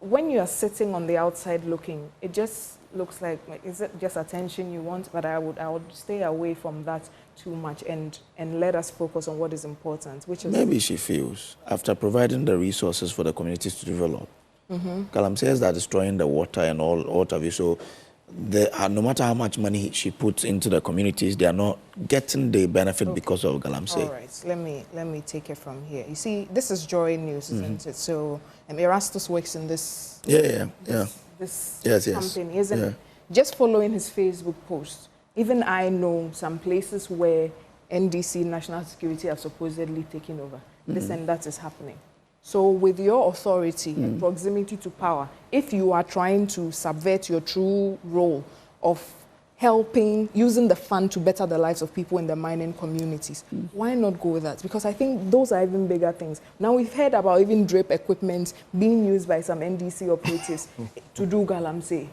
When you are sitting on the outside looking, it just looks like, is it just attention you want? But I would stay away from that too much and let us focus on what is important, which is... Maybe she feels, after providing the resources for the communities to develop, Galamsey is that destroying the water and all of you. So no matter how much money she puts into the communities, they are not getting the benefit because of Galamsey. All right, let me take it from here. You see, this is Joy News, isn't it? So Erastus works in this this company, isn't it? Just following his Facebook post, even I know some places where NDC, National Security, are supposedly taking over. This and that is happening. So with your authority and proximity to power, if you are trying to subvert your true role of helping, using the fund to better the lives of people in the mining communities, why not go with that? Because I think those are even bigger things. Now we've heard about even drape equipment being used by some NDC operatives to do Galamsey.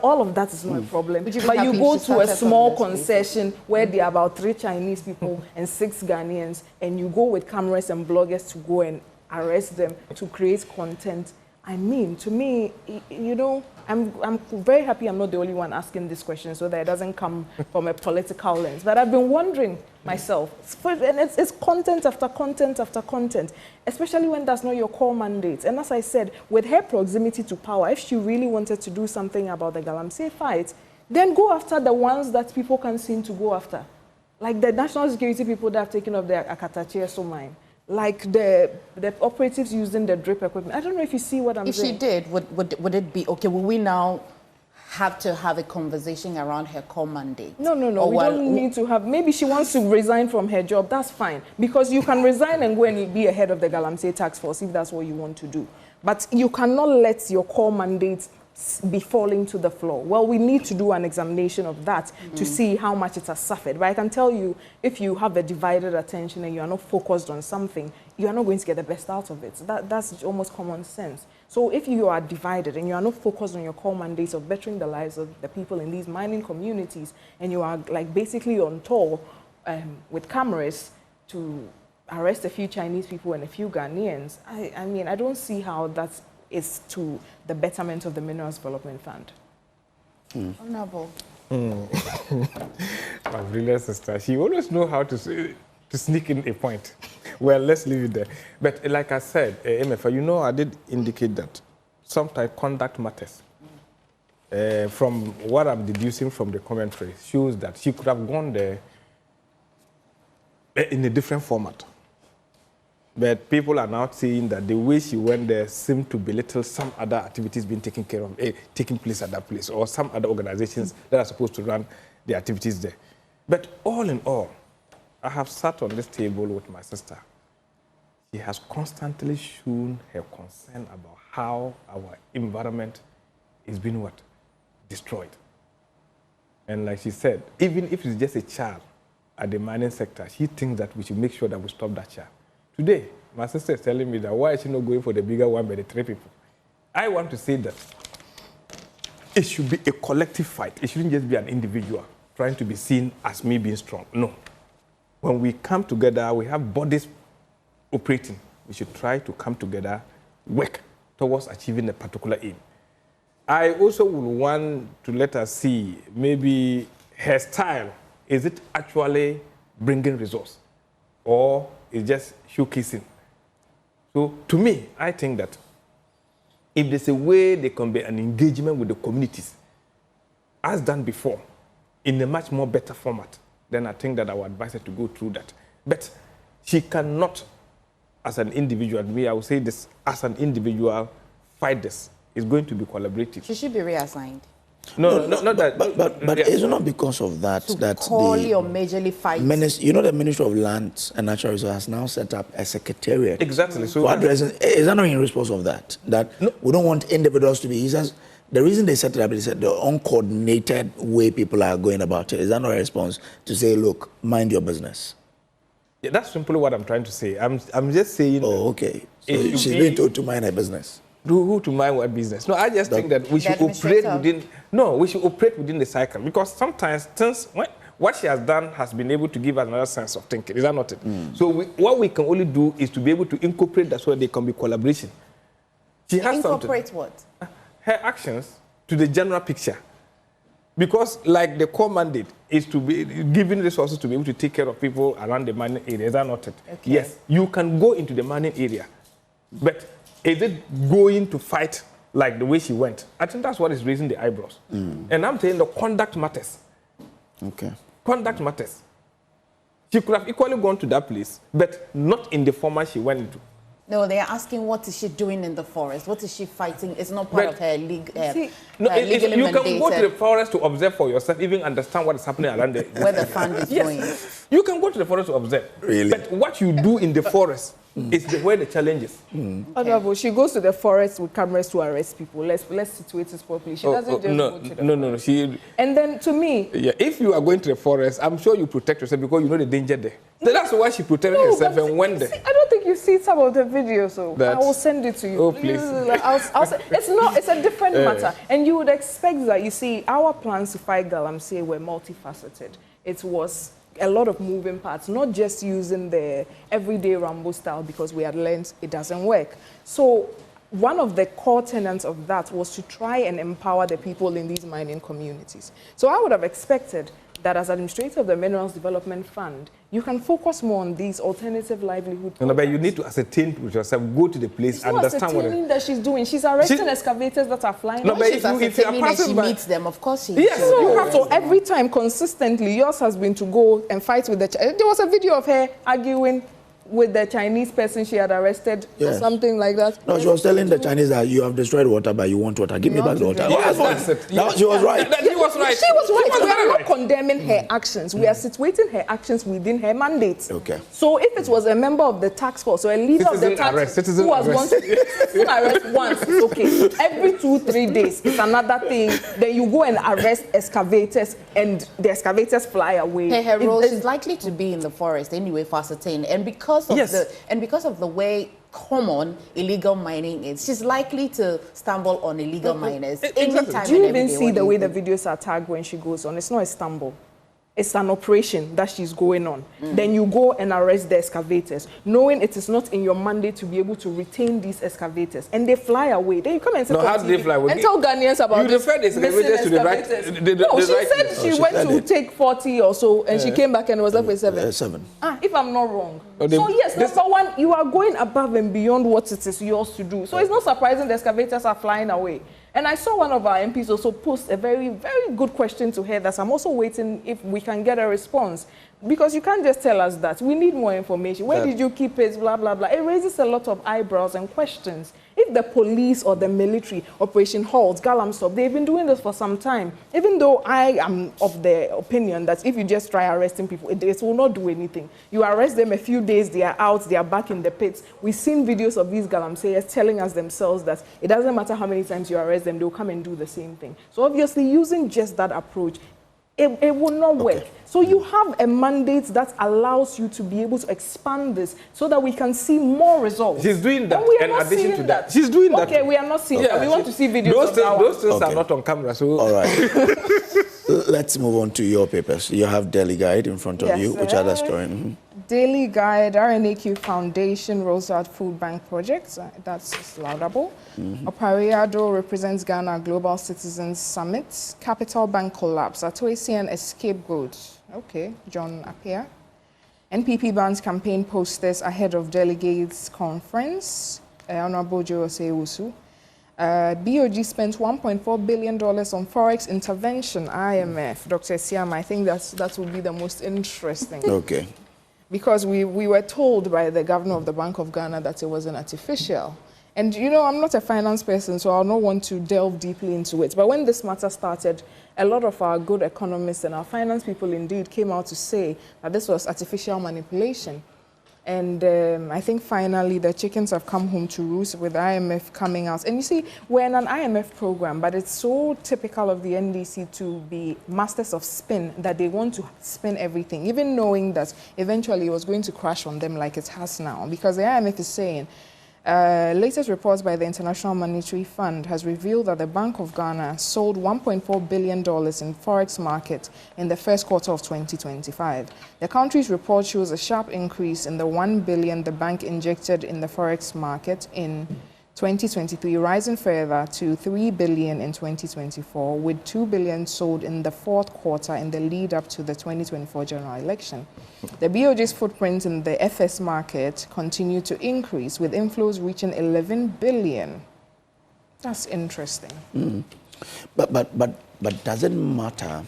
All of that is not a problem. But you go to a small concession where there are about 3 Chinese people and 6 Ghanaians, and you go with cameras and bloggers to go and arrest them to create content. I mean, to me, you know, I'm very happy I'm not the only one asking this question so that it doesn't come from a political lens. But I've been wondering myself, and it's content after content after content, especially when that's not your core mandate. And as I said, with her proximity to power, if she really wanted to do something about the Galamsey fight, then go after the ones that people can seem to go after. Like the national security people that have taken up their Akatachieso mine. Like the operatives using the drip equipment. I don't know if you see what I'm saying. If she did, would it be okay? Will we now have to have a conversation around her core mandate? No. We don't need to have. Maybe she wants to resign from her job. That's fine. Because you can resign and go and be a head of the Galamsey task force if that's what you want to do. But you cannot let your core mandate be falling to the floor. Well, we need to do an examination of that to see how much it has suffered. But I can tell you, if you have a divided attention and you are not focused on something, you are not going to get the best out of it. That's almost common sense. So if you are divided and you are not focused on your core mandate of bettering the lives of the people in these mining communities, and you are like basically on tour with cameras to arrest a few Chinese people and a few Ghanaians, I mean, I don't see how that's is to the betterment of the Minerals Development Fund. Honorable. My brilliant sister, she always knows how to sneak in a point. Well, let's leave it there. But like I said, MFA, you know, I did indicate that sometimes conduct matters. From what I'm deducing from the commentary, shows that she could have gone there in a different format. But people are now saying that the way she went there seemed to belittle some other activities being taken care of, taking place at that place, or some other organizations that are supposed to run the activities there. But all in all, I have sat on this table with my sister. She has constantly shown her concern about how our environment is being what? Destroyed. And like she said, even if it's just a child at the mining sector, she thinks that we should make sure that we stop that child. Today, my sister is telling me that why is she not going for the bigger one by the 3 people? I want to say that it should be a collective fight. It shouldn't just be an individual trying to be seen as me being strong. No. When we come together, we have bodies operating. We should try to come together, work towards achieving a particular aim. I also would want to let us see maybe her style. Is it actually bringing results or is just showcasing? So to me, I think that if there's a way there can be an engagement with the communities, as done before, in a much more better format, then I think that I would advise her to go through that. But she cannot, as an individual, I would say this, as an individual, fight this. It's going to be collaborative. She should be reassigned. No, not that. But it's not because of that that call or majorly fight. You know, the Ministry of Lands and Natural Resources has now set up a secretariat. Exactly. So for addressing, is that not in response of that? That no, we don't want individuals to be. He says the reason they set it up is that the uncoordinated way people are going about it. Is that not a response to say, look, mind your business? Yeah, that's simply what I'm trying to say. I'm just saying. Oh, okay. So she's being told to mind her business. Who to mind what business? No, I just think that we should operate within. No, we should operate within the cycle because sometimes things. What she has done has been able to give us another sense of thinking. Is that not it? So what we can only do is to be able to incorporate that so that there can be collaboration. She has incorporate something, what? her actions to the general picture. Because like the core mandate is to be given resources to be able to take care of people around the mining area. Is that not it? Okay. Yes, you can go into the mining area, but is it going to fight like the way she went? I think that's what is raising the eyebrows. And I'm saying the conduct matters. Okay. Conduct matters. She could have equally gone to that place, but not in the format she went into. No, they are asking what is she doing in the forest? What is she fighting? It's not part of her legally you can go to the forest to observe for yourself, even understand what is happening around the where the fund is going. You can go to the forest to observe. Really? But what you do in the forest is where the challenge is. Okay. She goes to the forest with cameras to arrest people. Let's situate this properly. She doesn't just go to the forest. No. And then to me... Yeah, if you are going to the forest, I'm sure you protect yourself because you know the danger there. So that's why she protected herself and went there. I don't think you see some of the videos, so I will send it to you. Oh, please. It's a different matter. And you would expect that, you see, our plans to fight Galamsey were multifaceted. It was a lot of moving parts, not just using the everyday Rambo style because we had learned it doesn't work. So one of the core tenets of that was to try and empower the people in these mining communities. So I would have expected that as administrator of the Minerals Development Fund, you can focus more on these alternative livelihood programs. No, but you need to ascertain with yourself, go to the place, it's understand what it that she's doing. She's arresting excavators that are flying. No, but if you are passing by, she meets them, of course she yes, you have to. Every time, consistently, yours has been to go and fight with the... There was a video of her arguing with the Chinese person she had arrested or something like that. No, she was telling the Chinese that you have destroyed water, but you want water. Give me back the water. Yes, that's it. She was right. She was right. She was right. We are not condemning her actions. We are situating her actions within her mandate. Okay. So if it was a member of the task force or a leader of the task force who was going to arrest once, it's okay. Every 2-3 days, it's another thing. Then you go and arrest excavators and the excavators fly away. Her role is likely to be in the forest anyway for ascertain. And because of the way common illegal mining is, she's likely to stumble on illegal miners anytime. Do you even see the way the videos are tagged when she goes on? It's not a stumble. It's an operation that she's going on. Then you go and arrest the excavators, knowing it is not in your mandate to be able to retain these excavators. And they fly away. Then you come and say, how do they fly away? And tell Ghanaians about you refer the excavators to the right. She said she went to take 40 or so, and she came back and was left with 7. 7. If I'm not wrong. So yes, number one, you are going above and beyond what it is yours to do. So it's not surprising the excavators are flying away. And I saw one of our MPs also post a very, very good question to her that I'm also waiting if we can get a response. Because you can't just tell us that. We need more information. Where did you keep it? Blah, blah, blah. It raises a lot of eyebrows and questions. If the police or the military, Operation Halt, Galamsey, they've been doing this for some time. Even though I am of the opinion that if you just try arresting people, it will not do anything. You arrest them a few days, they are out, they are back in the pits. We've seen videos of these Galamseyers telling us themselves that it doesn't matter how many times you arrest them, they'll come and do the same thing. So obviously using just that approach, it will not work. So you have a mandate that allows you to be able to expand this so that we can see more results. She's doing that. And we are in not addition seeing to that, she's doing that. Okay, we are not seeing that. We want to see videos those of that. Those things are not on camera. So all right. Let's move on to your papers. You have Daily Guide in front of you. Which other story? Daily Guide, RNAQ Foundation rolls out food bank projects. That's laudable. Opariado represents Ghana Global Citizens Summit. Capital Bank collapse. Atoisian a scapegoat. Okay, John Appiah. NPP bans campaign posters ahead of delegates conference. Honorable Joe Osei-Wusu. BOG spent $1.4 billion on forex intervention. IMF. Dr. Siam, I think that would be the most interesting. Okay. Because we were told by the governor of the Bank of Ghana that it was an artificial. And, you know, I'm not a finance person, so I'll not want to delve deeply into it. But when this matter started, a lot of our good economists and our finance people indeed came out to say that this was artificial manipulation. And I think finally the chickens have come home to roost with IMF coming out. And you see, we're in an IMF program, but it's so typical of the NDC to be masters of spin that they want to spin everything, even knowing that eventually it was going to crash on them like it has now. Because the IMF is saying, latest reports by the International Monetary Fund has revealed that the Bank of Ghana sold $1.4 billion in forex market in the first quarter of 2025. The country's report shows a sharp increase in the $1 billion the bank injected in the forex market in 2023, rising further to $3 billion in 2024, with $2 billion sold in the fourth quarter in the lead up to the 2024 general election. The BOG's footprint in the FS market continued to increase, with inflows reaching $11 billion. That's interesting. But does it matter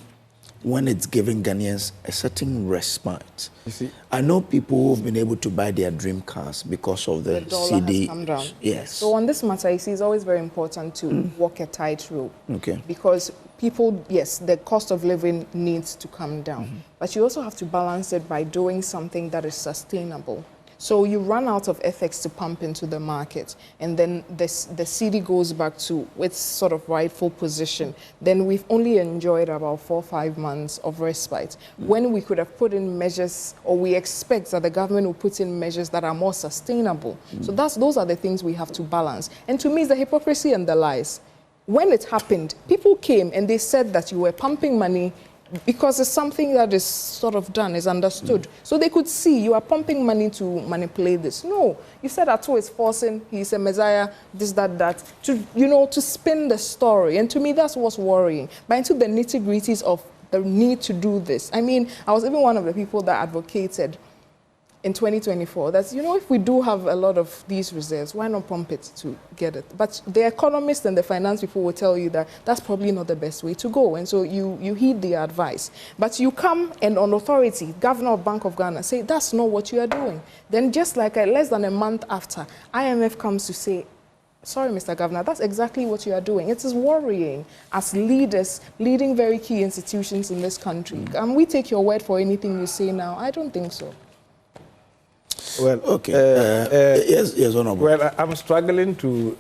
when it's giving Ghanaians a certain respite? you see, I know people who've been able to buy their dream cars because of the dollar CD. has come down. Yes. So on this matter, you see, it's always very important to walk a tightrope. Okay. Because people, yes, the cost of living needs to come down. But you also have to balance it by doing something that is sustainable. So you run out of FX to pump into the market, and then the CD goes back to its sort of rightful position. Then we've only enjoyed about 4 or 5 months of respite, when we could have put in measures, or we expect that the government will put in measures that are more sustainable. So those are the things we have to balance. And to me, it's the hypocrisy and the lies. When it happened, people came and they said that you were pumping money because it's something that is sort of done, is understood. So they could see you are pumping money to manipulate this. No, you said Ato is forcing, he's a messiah, this, that, to, you know, to spin the story. And to me, that's what's worrying. But into the nitty-gritties of the need to do this. I mean, I was even one of the people that advocated in 2024, that's, you know, if we do have a lot of these reserves, why not pump it to get it? But the economists and the finance people will tell you that that's probably not the best way to go. And so you heed the advice. But you come and on authority, Governor of Bank of Ghana, say that's not what you are doing. Then just like less than a month after, IMF comes to say, sorry, Mr. Governor, that's exactly what you are doing. It is worrying as leaders leading very key institutions in this country. Can we take your word for anything you say now? I don't think so. well, Okay. Yes, Honorable. well, I'm struggling to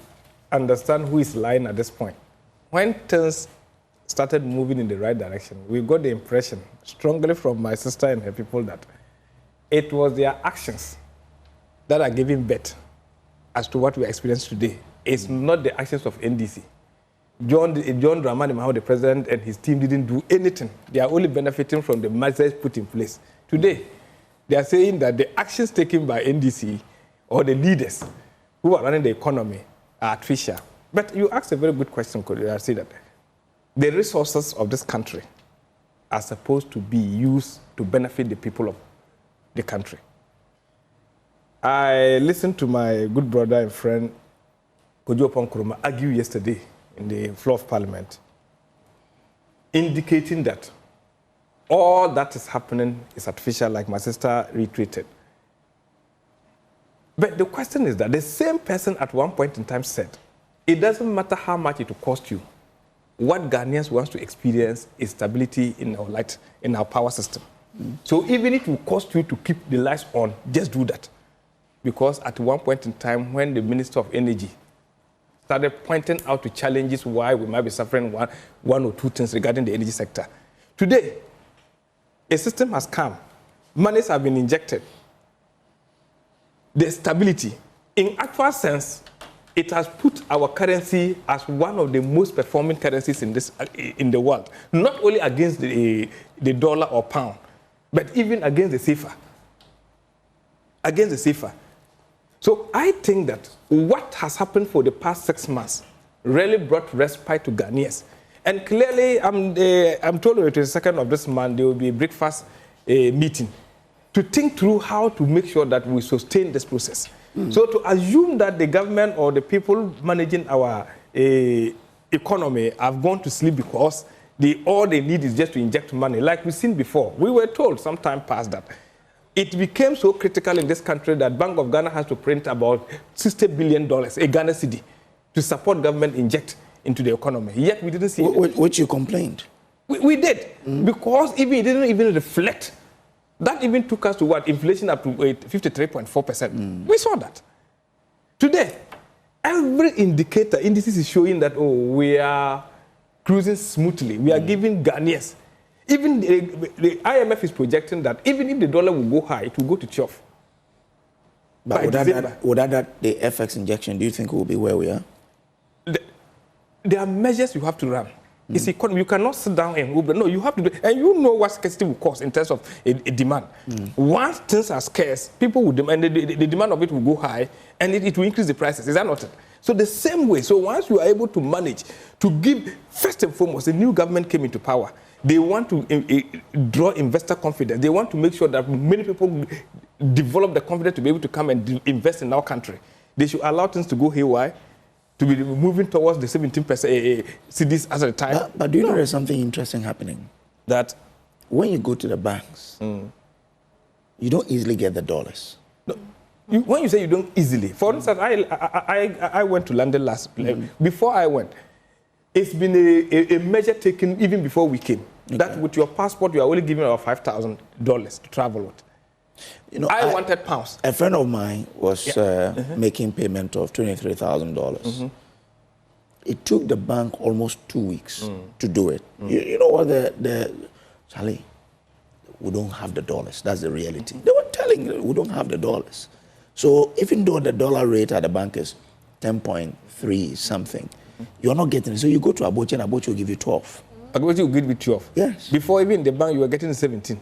understand who is lying at this point. When things started moving in the right direction, we got the impression, strongly from my sister and her people, that it was their actions that are giving birth as to what we experience today. It's not the actions of NDC. John Dramani Mahama, the president, and his team didn't do anything. They are only benefiting from the measures put in place. Today, they are saying that the actions taken by NDC or the leaders who are running the economy are artificial. But you asked a very good question, could I say that? The resources of this country are supposed to be used to benefit the people of the country. I listened to my good brother and friend, Kojo Nkrumah, argue yesterday in the floor of Parliament, indicating that all that is happening is artificial, like my sister retweeted. But the question is that the same person at one point in time said, it doesn't matter how much it will cost you. What Ghanaians want to experience is stability in our light, in our power system. So even if it will cost you to keep the lights on, just do that. Because at one point in time, when the Minister of Energy started pointing out the challenges why we might be suffering one or two things regarding the energy sector. Today, a system has come. Monies have been injected. The stability, in actual sense, it has put our currency as one of the most performing currencies in the world. Not only against the dollar or pound, but even against the CFA. Against the CFA. So I think that what has happened for the past 6 months really brought respite to Ghanaians. And clearly, I'm told on the 22nd of this month, there will be a breakfast meeting to think through how to make sure that we sustain this process. So to assume that the government or the people managing our economy have gone to sleep because all they need is just to inject money, like we've seen before. We were told some time past that it became so critical in this country that Bank of Ghana has to print about $60 billion, a Ghana cedi, to support government inject into the economy. Yet we didn't see it. Which you complained? We did, because it didn't even reflect. That even took us to what? Inflation up to 53.4%. We saw that. Today, every indices is showing that, we are cruising smoothly. We are giving Ghanaians. Even the IMF is projecting that even if the dollar will go high, it will go to 12. But without that, the FX injection, do you think we'll be where we are? There are measures you have to run. It's economy. You cannot sit down and hope. No, you have to do. And you know what scarcity will cost in terms of a demand. Once things are scarce, people will demand, the demand of it will go high, and it will increase the prices. Is that not it? So the same way. So once you are able to manage to give, first and foremost, the new government came into power. They want to draw investor confidence. They want to make sure that many people develop the confidence to be able to come and invest in our country. They should allow things to go haywire, to be moving towards the 17% CDs as a time. But do you know there's something interesting happening? That when you go to the banks, you don't easily get the dollars. No. When you say you don't easily, for instance, I went to London before I went, it's been a measure taken even before we came. Okay. That with your passport, you are only giving about $5,000 to travel with. You know, I wanted pounds. A friend of mine was making payment of $23,000. It took the bank almost 2 weeks to do it. You know what Charlie, we don't have the dollars. That's the reality. They were telling you, we don't have the dollars. So even though the dollar rate at the bank is 10.3 something, you're not getting it. So you go to Abochi and Abochi will give you 12. Abochi will give you 12? Yes. Before even the bank, you were getting 17.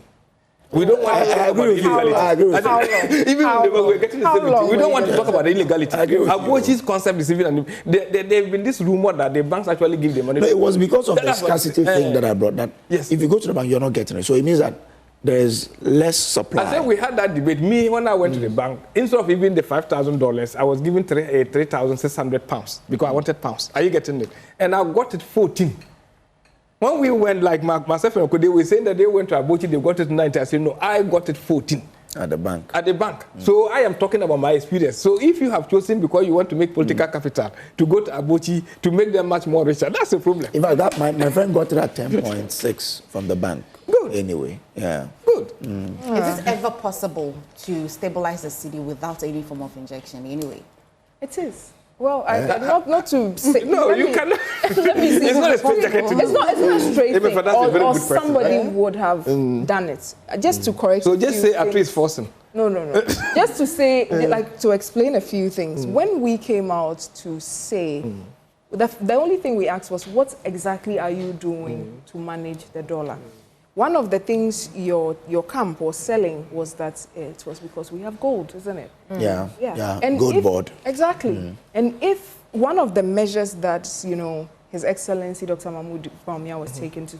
We don't want to talk about illegality. I agree with you. Even we're getting the 17. We don't want to talk about the illegality. Abochi's concept is even, there's been this rumor that the banks actually give the money. No, it was because of the scarcity thing that I brought. That yes. If you go to the bank, you're not getting it. So it means that there is less supply. I said we had that debate. Me, when I went to the bank, instead of even the $5,000, I was given £3,600 because I wanted pounds. Are you getting it? And I got it 14. When we went, like myself and Okode, were saying that they went to Abochi, they got it 90. I said, no, I got it 14. At the bank. At the bank. So I am talking about my experience. So if you have chosen because you want to make political capital to go to Abochi to make them much more richer, that's a problem. In fact, my friend got it at 10.6 from the bank. Good. Anyway, yeah. Good. Is it ever possible to stabilize the city without any form of injection anyway? It is. Well, not to say... No, you cannot. Let me see. It's not a straight jacket. It's not a straight thing. Or somebody person, would have done it. Just to correct So just say at least forcing. No. Just to say, like, to explain a few things. When we came out to say... The only thing we asked was, what exactly are you doing to manage the dollar? One of the things your camp was selling was that it was because we have gold, isn't it? Yeah. And gold board. Exactly. And if one of the measures that, you know, His Excellency Dr. Mahmoud Bawumia was taking to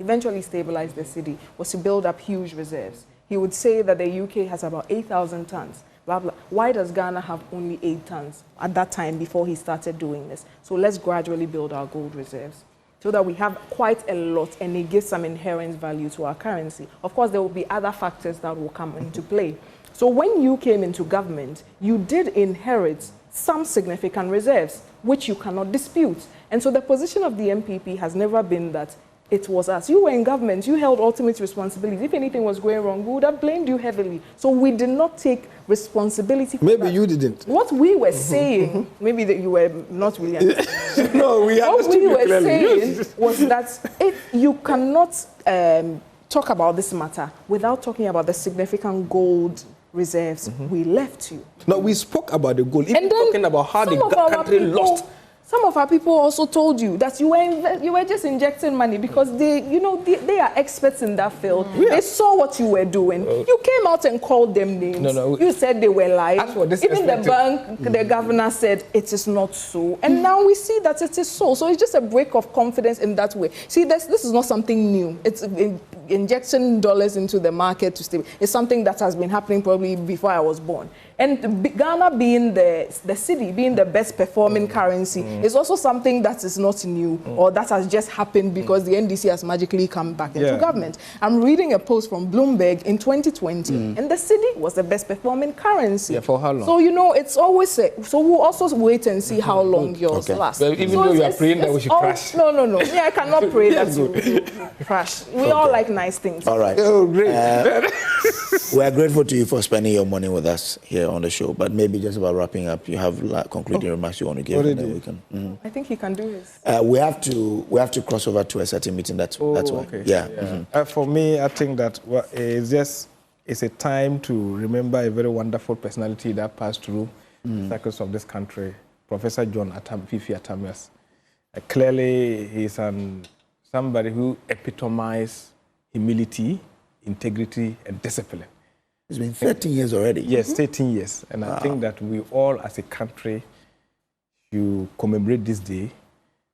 eventually stabilize the city was to build up huge reserves. He would say that the UK has about 8,000 tons. Blah, blah. Why does Ghana have only 8 tons at that time before he started doing this? So let's gradually build our gold reserves, so that we have quite a lot and it gives some inherent value to our currency. Of course, there will be other factors that will come into play. So when you came into government, you did inherit some significant reserves, which you cannot dispute. And so the position of the MPP has never been that it was us. You were in government, you held ultimate responsibility. If anything was going wrong, we would have blamed you heavily. So we did not take responsibility for Maybe that. you didn't. What we were saying, maybe that you were not really understanding. No, we What understood we were clearly. saying was that if you cannot talk about this matter without talking about the significant gold reserves we left you. No, we spoke about the goal. Even And then talking about how the some of our country people- lost. Some of our people also told you that you were just injecting money because they are experts in that field. They saw what you were doing. You came out and called them names. No. You said they were lying. As for this Even the expected- bank, the governor said it is not so. And now we see that it is so. So it's just a break of confidence in that way. See, this is not something new. It's injecting dollars into the market to stay. It's something that has been happening probably before I was born. And Ghana being the city, being the best performing currency, is also something that is not new or that has just happened because the NDC has magically come back into government. I'm reading a post from Bloomberg in 2020, and the cedi was the best performing currency. Yeah, for how long? So, it's always so we'll also wait and see how long yours lasts. Well, even though you are praying that we should crash. No. Yeah, I cannot pray that you crash. We all like nice things. All right. Oh, great. We are grateful to you for spending your morning with us here on the show. But maybe just about wrapping up, you have concluding remarks you want to give, and then we can. I think he can do his. We have to cross over to a certain meeting. That's why. Okay. Yeah. For me, I think that it's a time to remember a very wonderful personality that passed through the circles of this country, Professor John Fifi Atamias. Clearly, he's somebody who epitomized humility, integrity, and discipline. It's been 13 years already. Yes, 13 years. And I think that we all, as a country, should commemorate this day.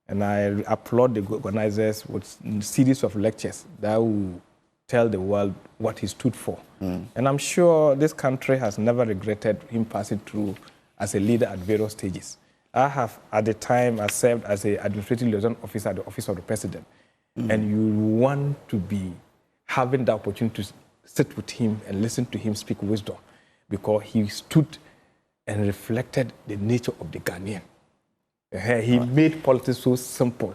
And I applaud the organizers with a series of lectures that will tell the world what he stood for. And I'm sure this country has never regretted him passing through as a leader at various stages. I have, at the time, I served as an administrative liaison officer at the Office of the President. And you want to be having the opportunity to sit with him and listen to him speak wisdom, because he stood and reflected the nature of the Ghanaian. He made politics so simple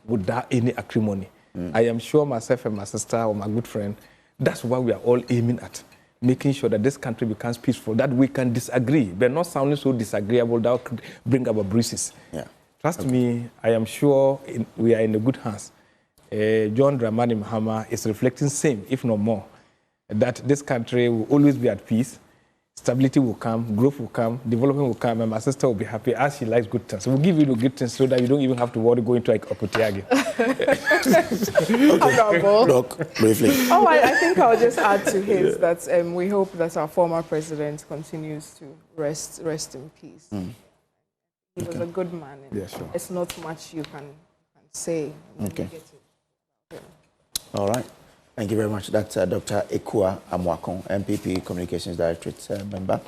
without any acrimony. I am sure myself and my sister or my good friend, that's what we are all aiming at, making sure that this country becomes peaceful, that we can disagree, but not sounding so disagreeable that could bring about bruises. Yeah. Trust me, I am sure we are in the good hands. John Dramani Mahama is reflecting same, if not more, that this country will always be at peace, stability will come, growth will come, development will come, and my sister will be happy as she likes good things. So we'll give you the good things so that you don't even have to worry going to Okotiagi. Look, briefly. Oh, I think I'll just add to his that we hope that our former president continues to rest in peace. He was a good man. And Yeah, sure. It's not much you can say. Okay. All right. Thank you very much. That's Dr. Ekua Amwakon, MPP Communications Directorate member,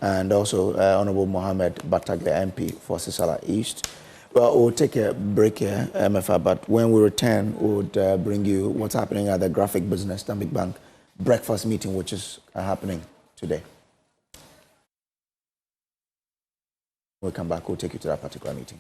and also Honorable Mohammed Bataglia, MP for Sisala East. Well, we'll take a break here, MFA, but when we return, we'll bring you what's happening at the Graphic Business Stanbic Bank breakfast meeting, which is happening today. We'll come back, we'll take you to that particular meeting.